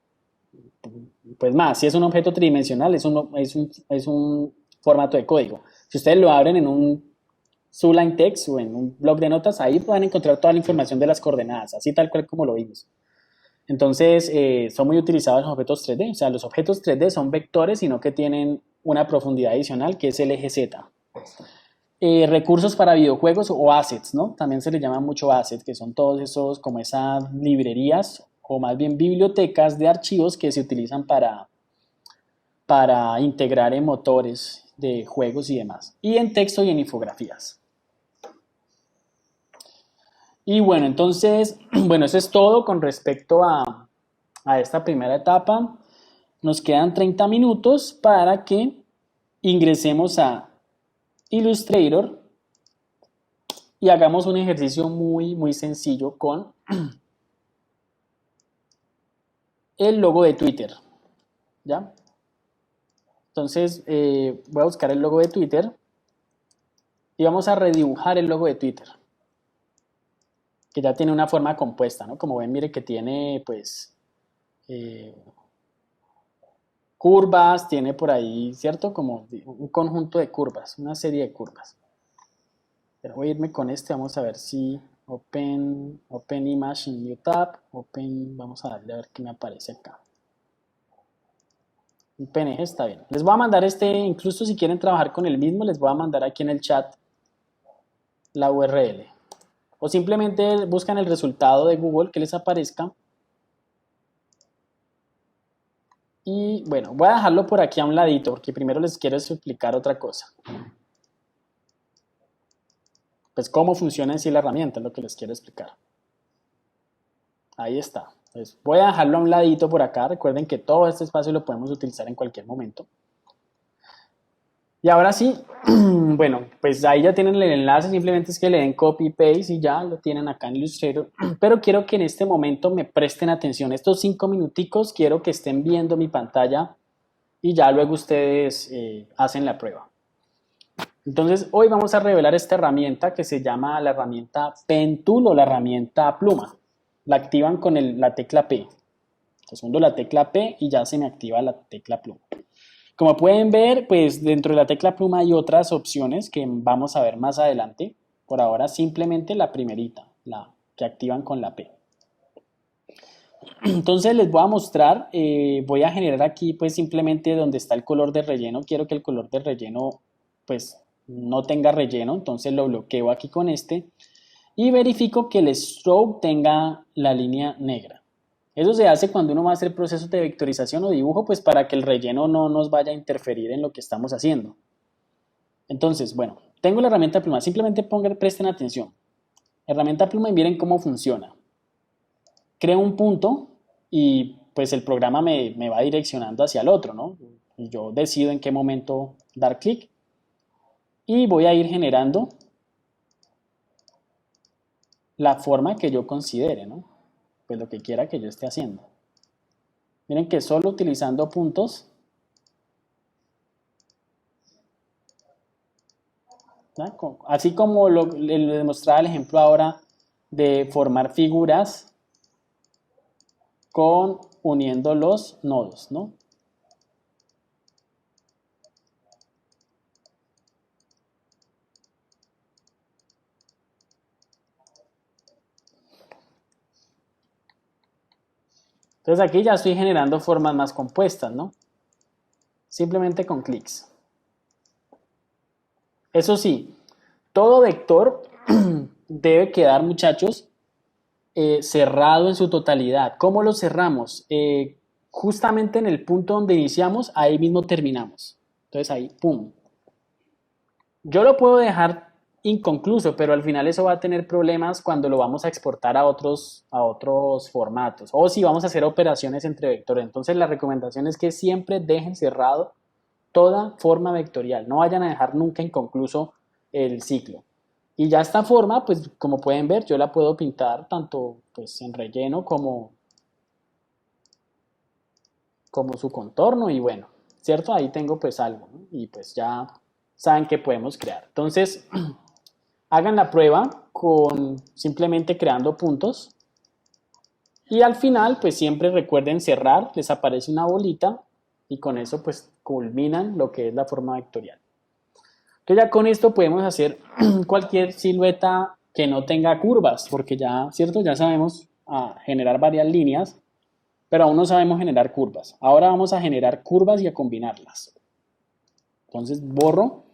pues más, si es un objeto tridimensional, es un formato de código. Si ustedes lo abren en un Sublime Text o en un blog de notas, ahí van a encontrar toda la información de las coordenadas, así tal cual como lo vimos. Entonces, son muy utilizados los objetos 3D. O sea, los objetos 3D son vectores, sino que tienen una profundidad adicional, que es el eje Z. Recursos para videojuegos o assets, ¿no? También se les llama mucho assets, que son todos esos, como esas librerías, o más bien bibliotecas de archivos que se utilizan para integrar en motores de juegos y demás. Y en texto y en infografías. Y bueno, entonces, bueno, eso es todo con respecto a esta primera etapa. Nos quedan 30 minutos para que ingresemos a Illustrator y hagamos un ejercicio muy, muy sencillo con el logo de Twitter. ¿Ya? Entonces, voy a buscar el logo de Twitter y vamos a redibujar el logo de Twitter, que ya tiene una forma compuesta, ¿no? Como ven, mire que tiene, pues, curvas, tiene por ahí, ¿cierto? Como un conjunto de curvas, una serie de curvas. Pero voy a irme con este, vamos a ver si Open Image in New Tab, vamos a darle a ver qué me aparece acá. Un PNG está bien. Les voy a mandar incluso si quieren trabajar con el mismo, les voy a mandar aquí en el chat la URL. O simplemente buscan el resultado de Google que les aparezca. Y bueno, voy a dejarlo por aquí a un ladito porque primero les quiero explicar otra cosa. Pues cómo funciona en sí la herramienta, es lo que les quiero explicar. Ahí está. Pues voy a dejarlo a un ladito por acá. Recuerden que todo este espacio lo podemos utilizar en cualquier momento. Y ahora sí, bueno, pues ahí ya tienen el enlace, simplemente es que le den copy paste y ya lo tienen acá en Illustrator. Pero quiero que en este momento me presten atención. Estos 5 minuticos quiero que estén viendo mi pantalla y ya luego ustedes hacen la prueba. Entonces hoy vamos a revelar esta herramienta que se llama la herramienta Pen Tool o la herramienta pluma. La activan con la tecla P. Entonces hundo la tecla P y ya se me activa la tecla pluma. Como pueden ver, pues dentro de la tecla pluma hay otras opciones que vamos a ver más adelante. Por ahora simplemente la primerita, la que activan con la P. Entonces les voy a mostrar, voy a generar aquí pues simplemente donde está el color de relleno. Quiero que el color de relleno pues no tenga relleno, entonces lo bloqueo aquí con este y verifico que el stroke tenga la línea negra. Eso se hace cuando uno va a hacer procesos de vectorización o dibujo, pues para que el relleno no nos vaya a interferir en lo que estamos haciendo. Entonces, bueno, tengo la herramienta pluma, simplemente presten atención. Herramienta pluma y miren cómo funciona. Creo un punto y pues el programa me va direccionando hacia el otro, ¿no? Y yo decido en qué momento dar clic y voy a ir generando la forma que yo considere, ¿no? Pues lo que quiera que yo esté haciendo. Miren que solo utilizando puntos, ¿no? Así como le demostraba el ejemplo ahora de formar figuras con uniendo los nodos, ¿no? Entonces aquí ya estoy generando formas más compuestas, ¿no? Simplemente con clics. Eso sí, todo vector debe quedar, muchachos, cerrado en su totalidad. ¿Cómo lo cerramos? Justamente en el punto donde iniciamos, ahí mismo terminamos. Entonces ahí, ¡pum! Yo lo puedo dejar inconcluso, pero al final eso va a tener problemas cuando lo vamos a exportar a otros formatos o si vamos a hacer operaciones entre vectores. Entonces la recomendación es que siempre dejen cerrado toda forma vectorial, no vayan a dejar nunca inconcluso el ciclo. Y ya esta forma, pues como pueden ver, yo la puedo pintar tanto pues en relleno como su contorno y bueno, ¿cierto? Ahí tengo pues algo, ¿no? Y pues ya saben que podemos crear. Entonces, hagan la prueba con simplemente creando puntos y al final pues siempre recuerden cerrar, les aparece una bolita y con eso pues culminan lo que es la forma vectorial. Entonces ya con esto podemos hacer cualquier silueta que no tenga curvas, porque ya, ¿cierto? Ya sabemos generar varias líneas, pero aún no sabemos generar curvas. Ahora vamos a generar curvas y a combinarlas. Entonces borro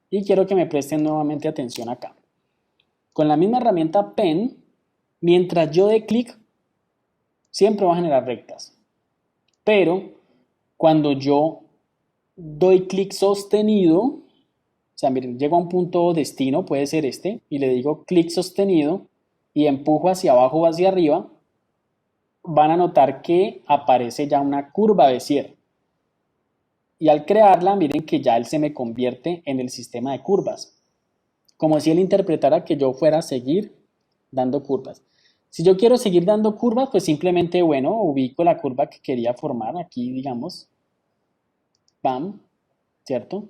y quiero que me presten nuevamente atención acá. Con la misma herramienta Pen, mientras yo dé clic, siempre va a generar rectas. Pero cuando yo doy clic sostenido, o sea, miren, llego a un punto destino, puede ser este, y le digo clic sostenido y empujo hacia abajo o hacia arriba, van a notar que aparece ya una curva de cierre. Y al crearla, miren que ya él se me convierte en el sistema de curvas. Como si él interpretara que yo fuera a seguir dando curvas. Si yo quiero seguir dando curvas, pues simplemente, bueno, ubico la curva que quería formar aquí, digamos. Pam, ¿cierto?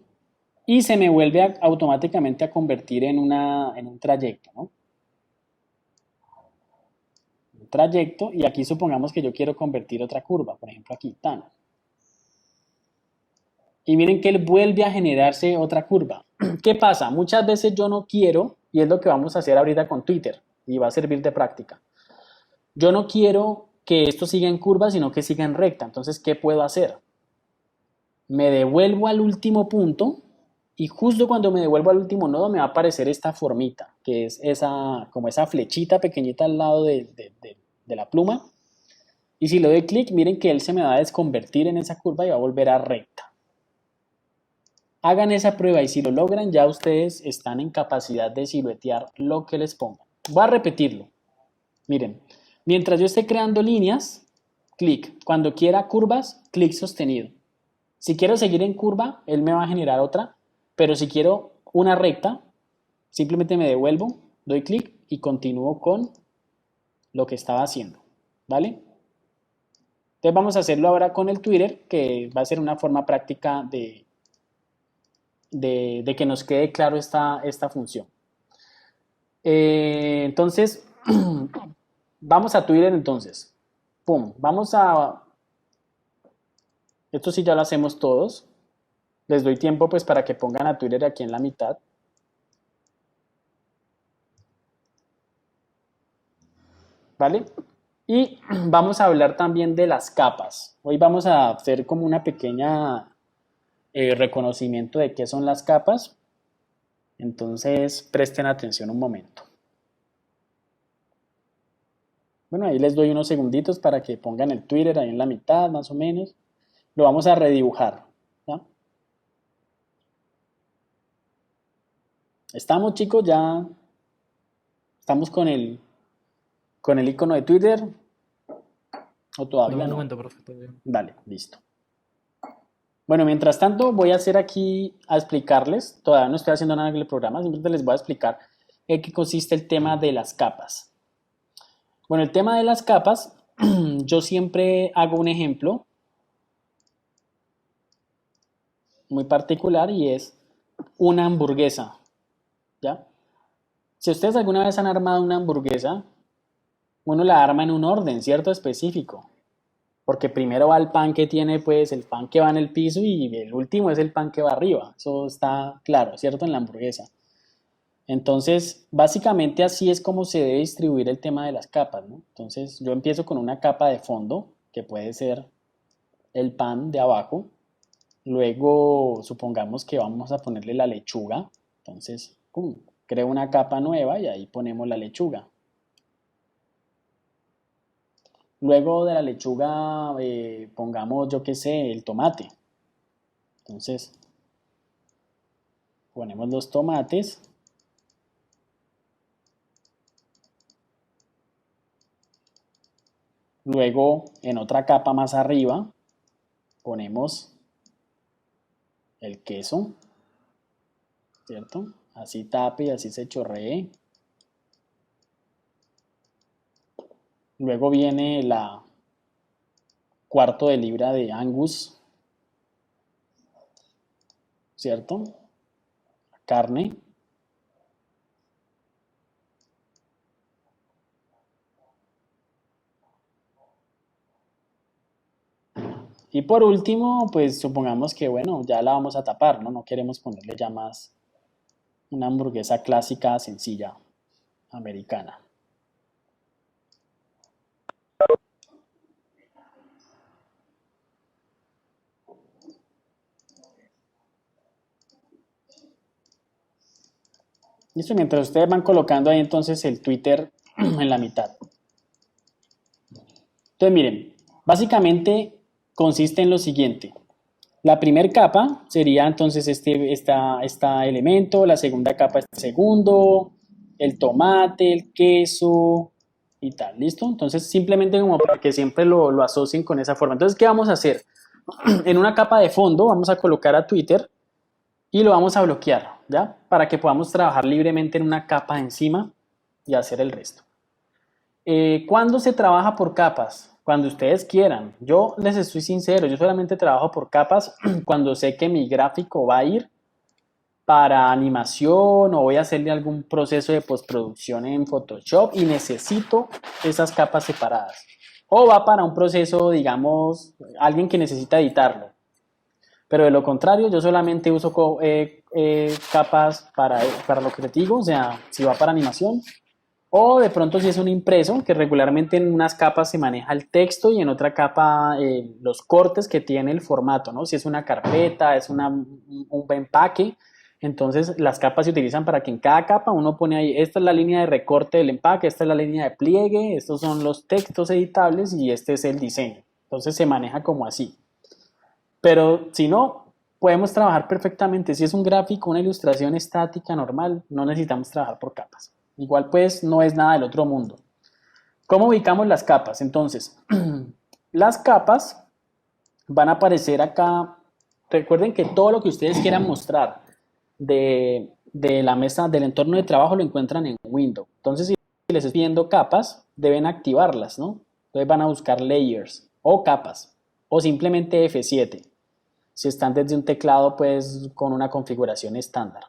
Y se me vuelve automáticamente a convertir en un trayecto, ¿no? Un trayecto, y aquí supongamos que yo quiero convertir otra curva, por ejemplo aquí, tan. Y miren que él vuelve a generarse otra curva. ¿Qué pasa? Muchas veces yo no quiero, y es lo que vamos a hacer ahorita con Twitter, y va a servir de práctica. Yo no quiero que esto siga en curva, sino que siga en recta. Entonces, ¿qué puedo hacer? Me devuelvo al último punto, y justo cuando me devuelvo al último nodo me va a aparecer esta formita, que es como esa flechita pequeñita al lado de la pluma. Y si le doy clic, miren que él se me va a desconvertir en esa curva y va a volver a recta. Hagan esa prueba y si lo logran, ya ustedes están en capacidad de siluetear lo que les pongan. Voy a repetirlo. Miren, mientras yo esté creando líneas, clic. Cuando quiera curvas, clic sostenido. Si quiero seguir en curva, él me va a generar otra. Pero si quiero una recta, simplemente me devuelvo, doy clic y continúo con lo que estaba haciendo. ¿Vale? Entonces vamos a hacerlo ahora con el Twitter, que va a ser una forma práctica de que nos quede claro esta función. Entonces, vamos a Twitter entonces. Pum, esto sí ya lo hacemos todos. Les doy tiempo pues para que pongan a Twitter aquí en la mitad. ¿Vale? Y vamos a hablar también de las capas. Hoy vamos a hacer como una pequeña reconocimiento de qué son las capas. Entonces, presten atención un momento. Bueno, ahí les doy unos segunditos para que pongan el Twitter ahí en la mitad, más o menos. Lo vamos a redibujar, ¿ya? ¿Estamos, chicos? ¿Ya estamos con el icono de Twitter? ¿O Dame todavía un no? momento, profe, todavía no. Dale, listo. Bueno, mientras tanto voy a hacer aquí a explicarles, todavía no estoy haciendo nada en el programa, simplemente les voy a explicar en qué consiste el tema de las capas. Bueno, el tema de las capas, yo siempre hago un ejemplo muy particular y es una hamburguesa, ¿ya? Si ustedes alguna vez han armado una hamburguesa, uno la arma en un orden, ¿cierto? Específico. Porque primero va el pan que tiene, pues, el pan que va en el piso y el último es el pan que va arriba. Eso está claro, ¿cierto? En la hamburguesa. Entonces, básicamente así es como se debe distribuir el tema de las capas, ¿no? Entonces, yo empiezo con una capa de fondo, que puede ser el pan de abajo. Luego, supongamos que vamos a ponerle la lechuga. Entonces, ¡pum!, creo una capa nueva y ahí ponemos la lechuga. Luego de la lechuga, pongamos, yo qué sé, el tomate. Entonces, ponemos los tomates. Luego, en otra capa más arriba, ponemos el queso, ¿cierto? Así tape y así se chorree. Luego viene la cuarto de libra de Angus, ¿cierto? La carne. Y por último, pues supongamos que, bueno, ya la vamos a tapar, ¿no? No queremos ponerle ya más una hamburguesa clásica, sencilla, americana. Listo, mientras ustedes van colocando ahí entonces el Twitter en la mitad. Entonces miren, básicamente consiste en lo siguiente. La primera capa sería entonces este elemento, la segunda capa este segundo, el tomate, el queso y tal, ¿listo? Entonces simplemente como para que siempre lo asocien con esa forma. Entonces, ¿qué vamos a hacer? En una capa de fondo vamos a colocar a Twitter y lo vamos a bloquear, ¿ya? Para que podamos trabajar libremente en una capa encima y hacer el resto. ¿Cuándo se trabaja por capas? Cuando ustedes quieran. Yo les estoy sincero, yo solamente trabajo por capas cuando sé que mi gráfico va a ir para animación o voy a hacerle algún proceso de postproducción en Photoshop y necesito esas capas separadas. O va para un proceso, digamos, alguien que necesita editarlo. Pero de lo contrario, yo solamente uso capas para lo que les digo, o sea, si va para animación. O de pronto si es un impreso, que regularmente en unas capas se maneja el texto y en otra capa los cortes que tiene el formato, ¿no? Si es una carpeta, es un empaque, entonces las capas se utilizan para que en cada capa uno pone ahí, esta es la línea de recorte del empaque, esta es la línea de pliegue, estos son los textos editables y este es el diseño. Entonces se maneja como así. Pero si no, podemos trabajar perfectamente. Si es un gráfico, una ilustración estática normal, no necesitamos trabajar por capas. Igual pues no es nada del otro mundo. ¿Cómo ubicamos las capas? Entonces, las capas van a aparecer acá. Recuerden que todo lo que ustedes quieran mostrar de la mesa, del entorno de trabajo, lo encuentran en Windows. Entonces, si les estoy pidiendo capas, deben activarlas, ¿no? Entonces van a buscar layers o capas o simplemente F7. Si están desde un teclado, pues con una configuración estándar.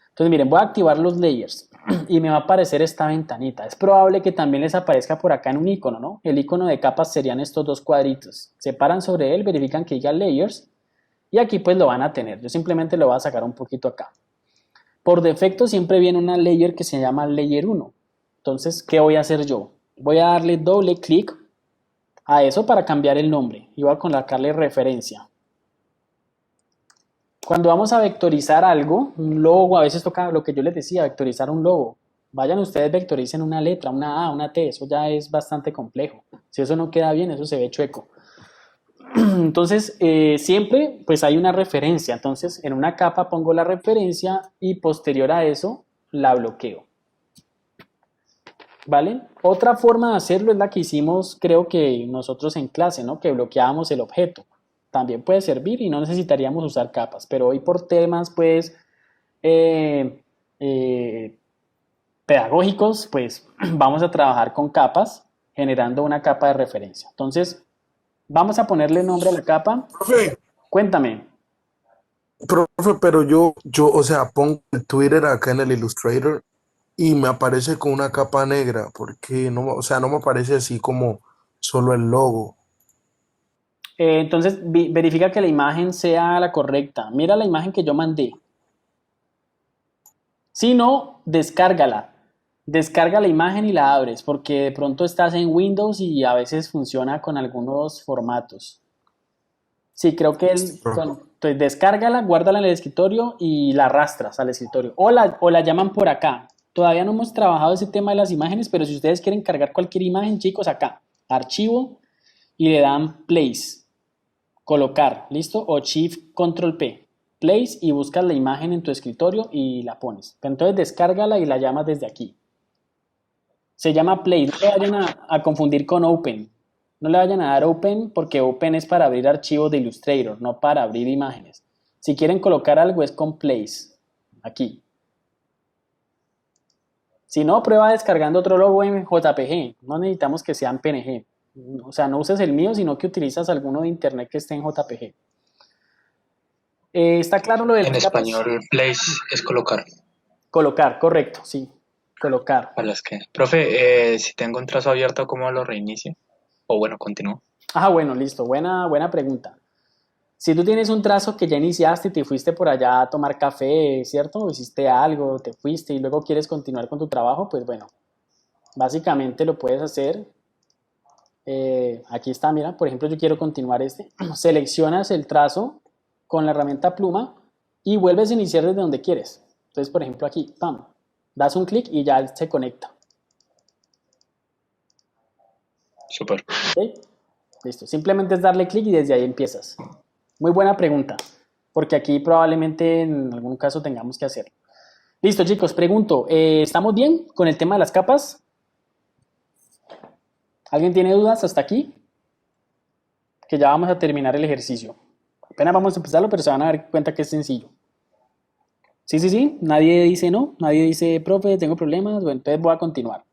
Entonces miren, voy a activar los layers y me va a aparecer esta ventanita. Es probable que también les aparezca por acá en un icono, ¿no? El icono de capas serían estos dos cuadritos. Se paran sobre él, verifican que diga layers y aquí pues lo van a tener. Yo simplemente lo voy a sacar un poquito acá. Por defecto siempre viene una layer que se llama layer 1. Entonces, ¿qué voy a hacer yo? Voy a darle doble clic a eso para cambiar el nombre y voy a colocarle referencia. Cuando vamos a vectorizar algo, un logo, a veces toca lo que yo les decía, vectorizar un logo. Vayan ustedes, vectoricen una letra, una A, una T, eso ya es bastante complejo. Si eso no queda bien, eso se ve chueco. Entonces, siempre pues hay una referencia. Entonces, en una capa pongo la referencia y posterior a eso la bloqueo. ¿Vale? Otra forma de hacerlo es la que hicimos, creo que nosotros en clase, ¿no? Que bloqueábamos el objeto. También puede servir y no necesitaríamos usar capas, pero hoy por temas, pues, eh, eh, pedagógicos, pues vamos a trabajar con capas, generando una capa de referencia. Entonces, vamos a ponerle nombre a la capa. Profe, Cuéntame. profe, pero o sea, pongo el Twitter acá en el Illustrator y me aparece con una capa negra, porque no, o sea, no me aparece así como solo el logo. Entonces, verifica que la imagen sea la correcta. Mira la imagen que yo mandé. Si no, descárgala. Descarga la imagen y la abres, porque de pronto estás en Windows y a veces funciona con algunos formatos. Sí, creo que entonces descárgala, guárdala en el escritorio y la arrastras al escritorio. O la llaman por acá. Todavía no hemos trabajado ese tema de las imágenes, pero si ustedes quieren cargar cualquier imagen, chicos, acá, archivo y le dan place, colocar, ¿listo? O Shift Control P, place y buscas la imagen en tu escritorio y la pones. Entonces descárgala y la llamas desde aquí. Se llama Play, no le vayan a confundir con Open. No le vayan a dar Open porque Open es para abrir archivos de Illustrator, no para abrir imágenes. Si quieren colocar algo es con Place, aquí. Si no, prueba descargando otro logo en JPG. No necesitamos que sea en PNG. O sea, no uses el mío, sino que utilizas alguno de internet que esté en JPG. ¿Está claro lo de En las capas? español, place es colocar. Colocar, correcto, sí. Colocar. Para las que. Profe, si tengo un trazo abierto, ¿cómo lo reinicio? O bueno, continúo. Bueno, listo. Buena pregunta. Si tú tienes un trazo que ya iniciaste y te fuiste por allá a tomar café, ¿cierto? O hiciste algo, te fuiste y luego quieres continuar con tu trabajo, pues bueno, básicamente lo puedes hacer. Aquí está, mira, por ejemplo, yo quiero continuar este. Seleccionas el trazo con la herramienta pluma y vuelves a iniciar desde donde quieres. Entonces, por ejemplo, aquí, pam, das un clic y ya se conecta. Súper. ¿Ok? Listo, simplemente es darle clic y desde ahí empiezas. Muy buena pregunta, porque aquí probablemente en algún caso tengamos que hacerlo. Listo, chicos, pregunto, ¿estamos bien con el tema de las capas? ¿Alguien tiene dudas hasta aquí? Que ya vamos a terminar el ejercicio. Apenas vamos a empezarlo, pero se van a dar cuenta que es sencillo. Sí, nadie dice no, nadie dice, profe, tengo problemas, bueno, entonces voy a continuar.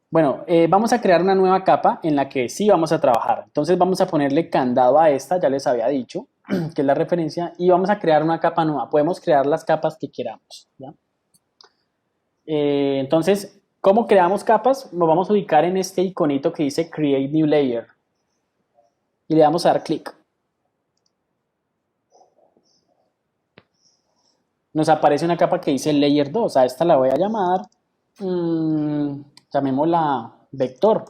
Bueno, vamos a crear una nueva capa en la que sí vamos a trabajar. Entonces vamos a ponerle candado a esta, ya les había dicho, que es la referencia, y vamos a crear una capa nueva. Podemos crear las capas que queramos, ¿ya? Entonces, ¿cómo creamos capas? Nos vamos a ubicar en este iconito que dice Create New Layer. Y le vamos a dar clic. Nos aparece una capa que dice Layer 2. A esta la voy a llamar... llamémosla vector,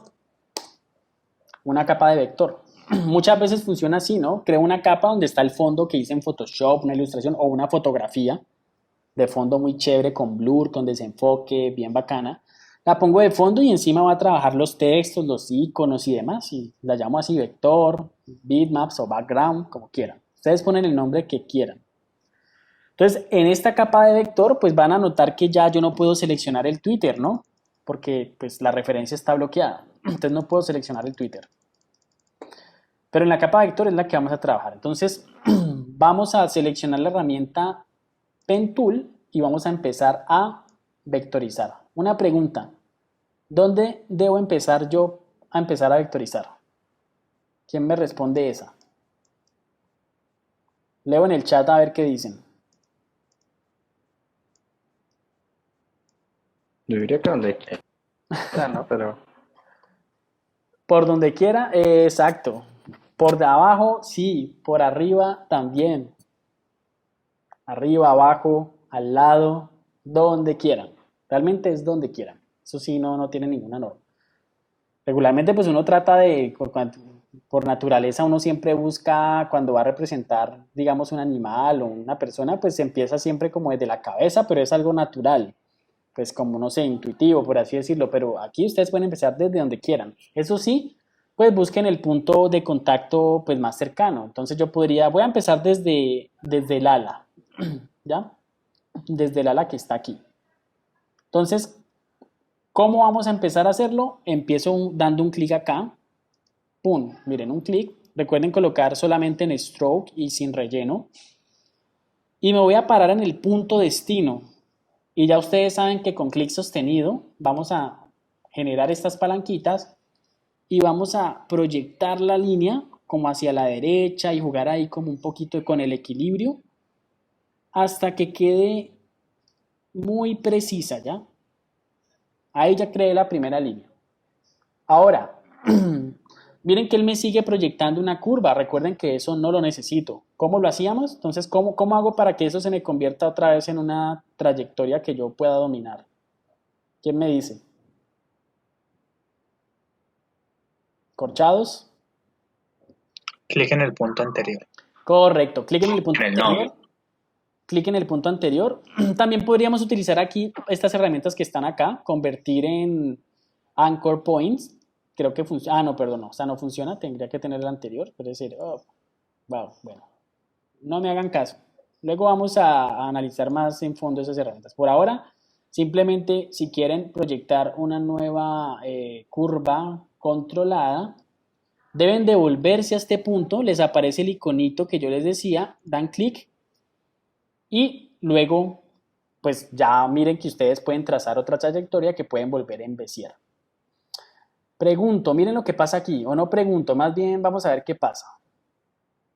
una capa de vector. Muchas veces funciona así, ¿no? Creo una capa donde está el fondo que hice en Photoshop, una ilustración o una fotografía de fondo muy chévere con blur, con desenfoque, bien bacana. La pongo de fondo y encima va a trabajar los textos, los iconos y demás. Y la llamo así vector, bitmaps o background, como quieran. Ustedes ponen el nombre que quieran. Entonces, en esta capa de vector, pues van a notar que ya yo no puedo seleccionar el Twitter, ¿no? Porque pues la referencia está bloqueada, entonces no puedo seleccionar el Twitter. Pero en la capa de vector es la que vamos a trabajar. Entonces vamos a seleccionar la herramienta Pen Tool y vamos a empezar a vectorizar. Una pregunta, ¿dónde debo empezar yo a empezar a vectorizar? ¿Quién me responde esa? Leo en el chat a ver qué dicen. Yo diría que donde quiera, ¿no? Pero Por donde quiera, exacto. Por de abajo, sí. Por arriba, también. Arriba, abajo, al lado, donde quieran. Realmente es donde quieran. Eso sí, no tiene ninguna norma. Regularmente, pues uno trata de por naturaleza uno siempre busca cuando va a representar, digamos, un animal o una persona, pues empieza siempre como desde la cabeza, pero es algo natural, pues como no sé, intuitivo, por así decirlo, pero aquí ustedes pueden empezar desde donde quieran. Eso sí, pues busquen el punto de contacto pues más cercano. Entonces yo podría, voy a empezar desde el ala, ¿ya? Desde el ala que está aquí. Entonces, ¿cómo vamos a empezar a hacerlo? Empiezo dando un clic acá, pum, miren, un clic. Recuerden colocar solamente en stroke y sin relleno. Y me voy a parar en el punto destino. Y ya ustedes saben que con clic sostenido vamos a generar estas palanquitas y vamos a proyectar la línea como hacia la derecha y jugar ahí como un poquito con el equilibrio hasta que quede muy precisa, ¿ya? Ahí ya creé la primera línea. Ahora, miren que él me sigue proyectando una curva. Recuerden que eso no lo necesito. ¿Cómo lo hacíamos? Entonces, ¿cómo hago para que eso se me convierta otra vez en una trayectoria que yo pueda dominar? ¿Quién me dice? ¿Corchados? Clic en el punto anterior. Correcto. Clic en el punto En el anterior. nodo. Clic en el punto anterior. También podríamos utilizar aquí estas herramientas que están acá, convertir en anchor points. Creo que funciona. Ah, no, perdón, no. O sea, no funciona. Tendría que tener el anterior. Puede decir, oh, wow, bueno. No me hagan caso. Luego vamos a analizar más en fondo esas herramientas. Por ahora, simplemente si quieren proyectar una nueva curva controlada, deben devolverse a este punto. Les aparece el iconito que yo les decía. Dan clic. Y luego, pues ya miren que ustedes pueden trazar otra trayectoria que pueden volver en Bézier. Pregunto, miren lo que pasa aquí, o no pregunto, más bien vamos a ver qué pasa.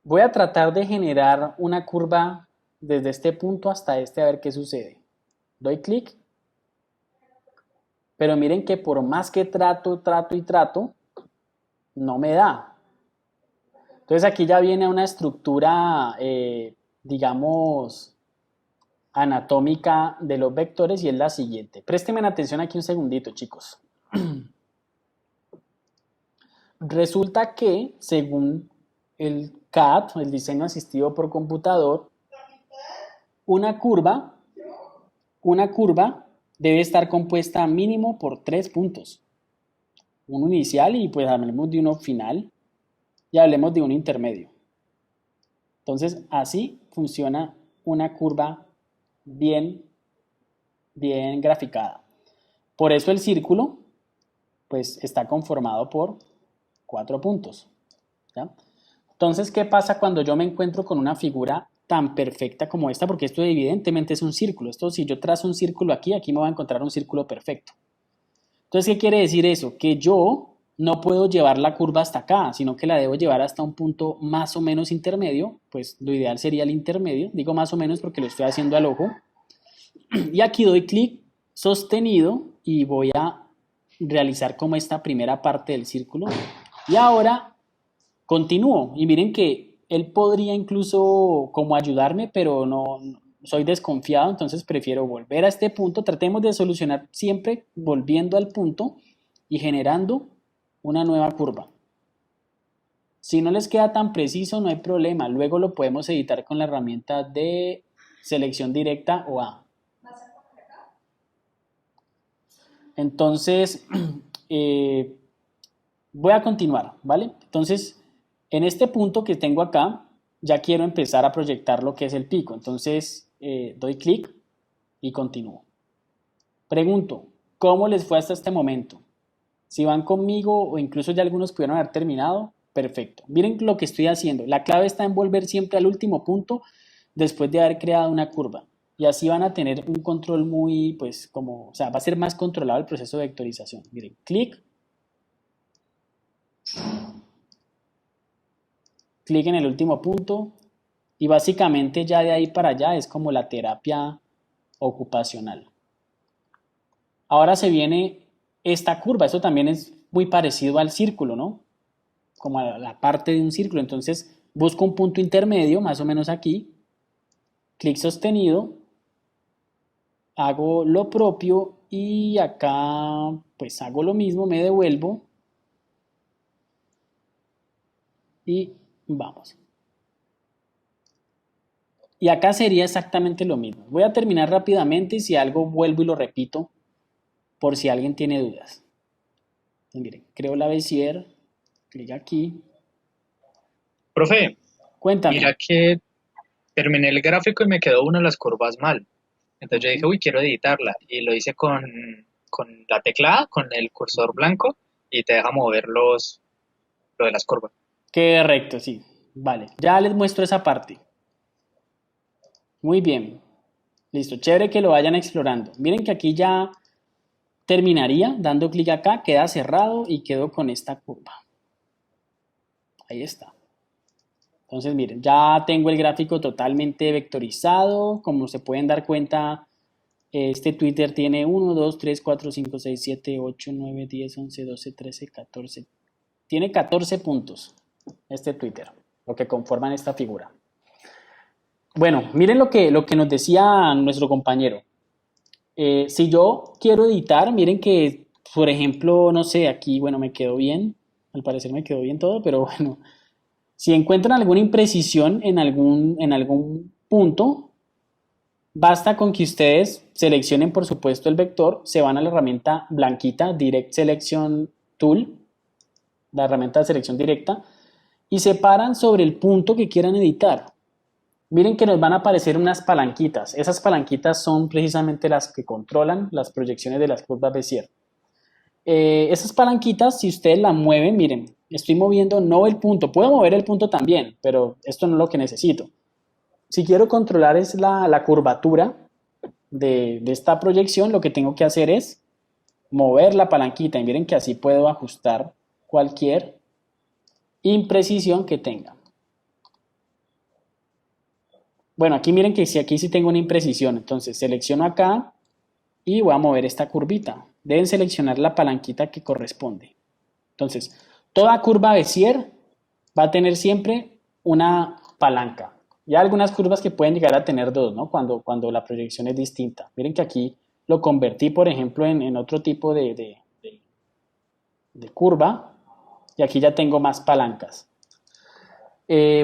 Voy a tratar de generar una curva desde este punto hasta este a ver qué sucede. Doy clic, pero miren que por más que trato, no me da. Entonces aquí ya viene una estructura, digamos, anatómica de los vectores y es la siguiente. Préstenme atención aquí un segundito, chicos. Resulta que, según el CAD, el diseño asistido por computador, una curva debe estar compuesta mínimo por 3 puntos. Uno inicial y pues hablemos de uno final y hablemos de uno intermedio. Entonces, así funciona una curva bien graficada. Por eso el círculo pues está conformado por 4 puntos. ¿Ya? Entonces, ¿qué pasa cuando yo me encuentro con una figura tan perfecta como esta? Porque esto evidentemente es un círculo. Esto, si yo trazo un círculo aquí me voy a encontrar un círculo perfecto. Entonces, ¿qué quiere decir eso? Que yo no puedo llevar la curva hasta acá, sino que la debo llevar hasta un punto más o menos intermedio. Pues lo ideal sería el intermedio. Digo más o menos porque lo estoy haciendo al ojo. Y aquí doy clic sostenido y voy a realizar como esta primera parte del círculo. Y ahora continúo. Y miren que él podría incluso como ayudarme, pero no soy desconfiado, entonces prefiero volver a este punto. Tratemos de solucionar siempre volviendo al punto y generando una nueva curva. Si no les queda tan preciso, no hay problema. Luego lo podemos editar con la herramienta de selección directa o A. Entonces, voy a continuar, ¿vale? Entonces, en este punto que tengo acá, ya quiero empezar a proyectar lo que es el pico. Entonces, doy clic y continúo. Pregunto, ¿cómo les fue hasta este momento? Si van conmigo o incluso ya algunos pudieron haber terminado, perfecto. Miren lo que estoy haciendo. La clave está en volver siempre al último punto después de haber creado una curva. Y así van a tener un control muy, pues, como, o sea, va a ser más controlado el proceso de vectorización. Miren, clic. Clic en el último punto. Y básicamente ya de ahí para allá es como la terapia ocupacional. Ahora se viene esta curva. Esto también es muy parecido al círculo, ¿no? Como a la parte de un círculo. Entonces busco un punto intermedio, más o menos aquí. Clic sostenido. Hago lo propio y acá pues hago lo mismo, me devuelvo y vamos. Y acá sería exactamente lo mismo. Voy a terminar rápidamente y si algo vuelvo y lo repito por si alguien tiene dudas. Y miren, creo la Bezier, clic aquí. Profe, Cuéntame. mira que terminé el gráfico y me quedó una de las curvas mal. Entonces yo dije, uy, quiero editarla. Y lo hice con la tecla A, con el cursor blanco, y te deja mover lo de las curvas. Qué recto, sí. Vale, ya les muestro esa parte. Muy bien. Listo, chévere que lo vayan explorando. Miren que aquí ya terminaría, dando clic acá, queda cerrado y quedo con esta curva. Ahí está. Entonces, miren, ya tengo el gráfico totalmente vectorizado. Como se pueden dar cuenta, este Twitter tiene 1, 2, 3, 4, 5, 6, 7, 8, 9, 10, 11, 12, 13, 14. Tiene 14 puntos este Twitter, lo que conforman esta figura. Bueno, miren lo que nos decía nuestro compañero. Si yo quiero editar, miren que, por ejemplo, no sé, aquí, bueno, me quedó bien. Al parecer me quedó bien todo, pero bueno, si encuentran alguna imprecisión en algún punto, basta con que ustedes seleccionen, por supuesto, el vector, se van a la herramienta blanquita, Direct Selection Tool, la herramienta de selección directa, y se paran sobre el punto que quieran editar. Miren que nos van a aparecer unas palanquitas. Esas palanquitas son precisamente las que controlan las proyecciones de las curvas Bézier. Esas palanquitas, si ustedes la mueven, miren, estoy moviendo no el punto, puedo mover el punto también, pero esto no es lo que necesito. Si quiero controlar es la curvatura de esta proyección, lo que tengo que hacer es mover la palanquita y miren que así puedo ajustar cualquier imprecisión que tenga. Bueno, aquí miren que si aquí sí tengo una imprecisión, entonces selecciono acá y voy a mover esta curvita. Deben seleccionar la palanquita que corresponde. Entonces, toda curva Bézier va a tener siempre una palanca. Y hay algunas curvas que pueden llegar a tener dos, ¿no? Cuando la proyección es distinta. Miren que aquí lo convertí, por ejemplo, en otro tipo de curva. Y aquí ya tengo más palancas.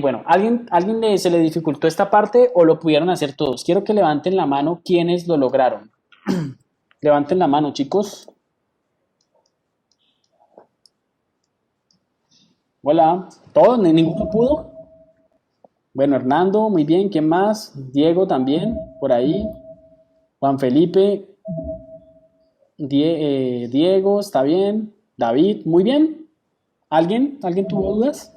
Bueno, ¿alguien se le dificultó esta parte o lo pudieron hacer todos? Quiero que levanten la mano quienes lo lograron. Levanten la mano, chicos. Hola, ¿todos? ¿Ninguno pudo? Bueno, Hernando, muy bien. ¿Quién más? Diego también, por ahí. Juan Felipe, Diego, está bien. David, muy bien. ¿Alguien? ¿Alguien tuvo dudas?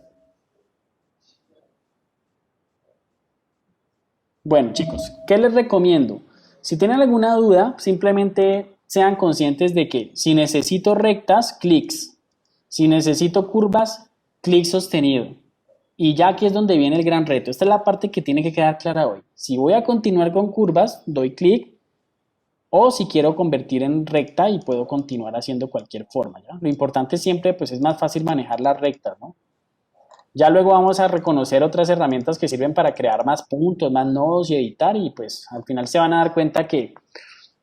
Bueno, chicos, ¿qué les recomiendo? Si tienen alguna duda, simplemente sean conscientes de que si necesito rectas, clics. Si necesito curvas, clic sostenido. Y ya aquí es donde viene el gran reto. Esta es la parte que tiene que quedar clara hoy. Si voy a continuar con curvas, doy clic. O si quiero convertir en recta y puedo continuar haciendo cualquier forma, ¿ya? Lo importante siempre pues es más fácil manejar las rectas, ¿no? Ya luego vamos a reconocer otras herramientas que sirven para crear más puntos, más nodos y editar y pues al final se van a dar cuenta que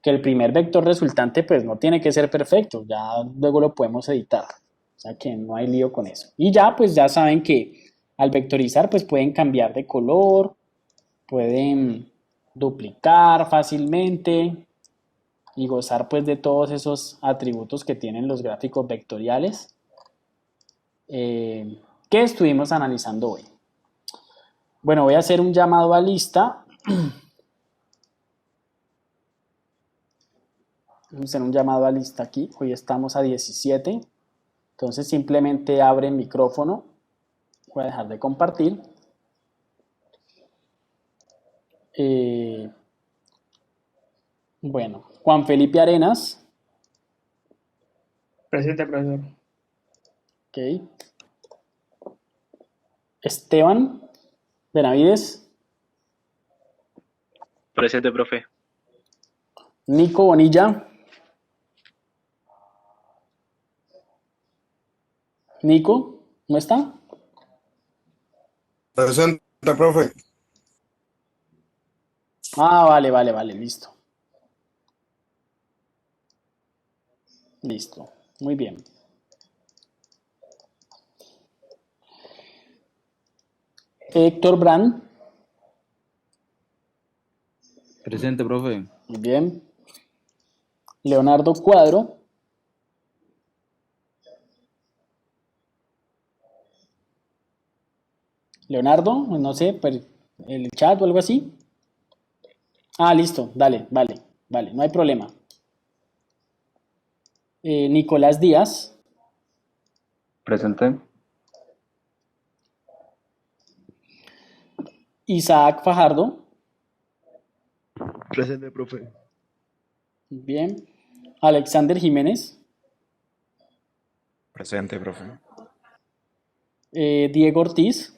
el primer vector resultante pues no tiene que ser perfecto, ya luego lo podemos editar, o sea que no hay lío con eso. Y ya pues ya saben que al vectorizar pues pueden cambiar de color, pueden duplicar fácilmente y gozar pues de todos esos atributos que tienen los gráficos vectoriales que estuvimos analizando hoy. Bueno, voy a hacer un llamado a lista. Vamos a hacer un llamado a lista aquí. Hoy estamos a 17. Entonces simplemente abre el micrófono. Voy a dejar de compartir. Bueno, Juan Felipe Arenas. Presente, profesor. Ok. Esteban Benavides. Presente, profe. Nico Bonilla. Nico, ¿cómo está? Presente, profe. Ah, vale, listo. Listo, muy bien. Héctor Brand. Presente, profe. Muy bien. Leonardo Cuadro. Leonardo, no sé, el chat o algo así. Ah, listo, dale, vale, no hay problema. Nicolás Díaz. Presente. Isaac Fajardo. Presente, profe. Bien. Alexander Jiménez. Presente, profe. Diego Ortiz.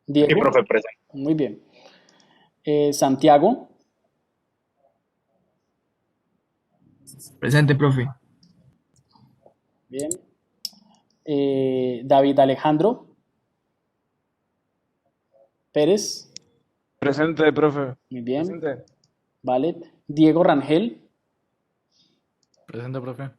Sí, Diego. profe, presente. Muy bien. Santiago. Presente, profe. Bien. David Alejandro Pérez. Presente, profe. Muy bien. Presente. Vale. Diego Rangel. Presente, profe.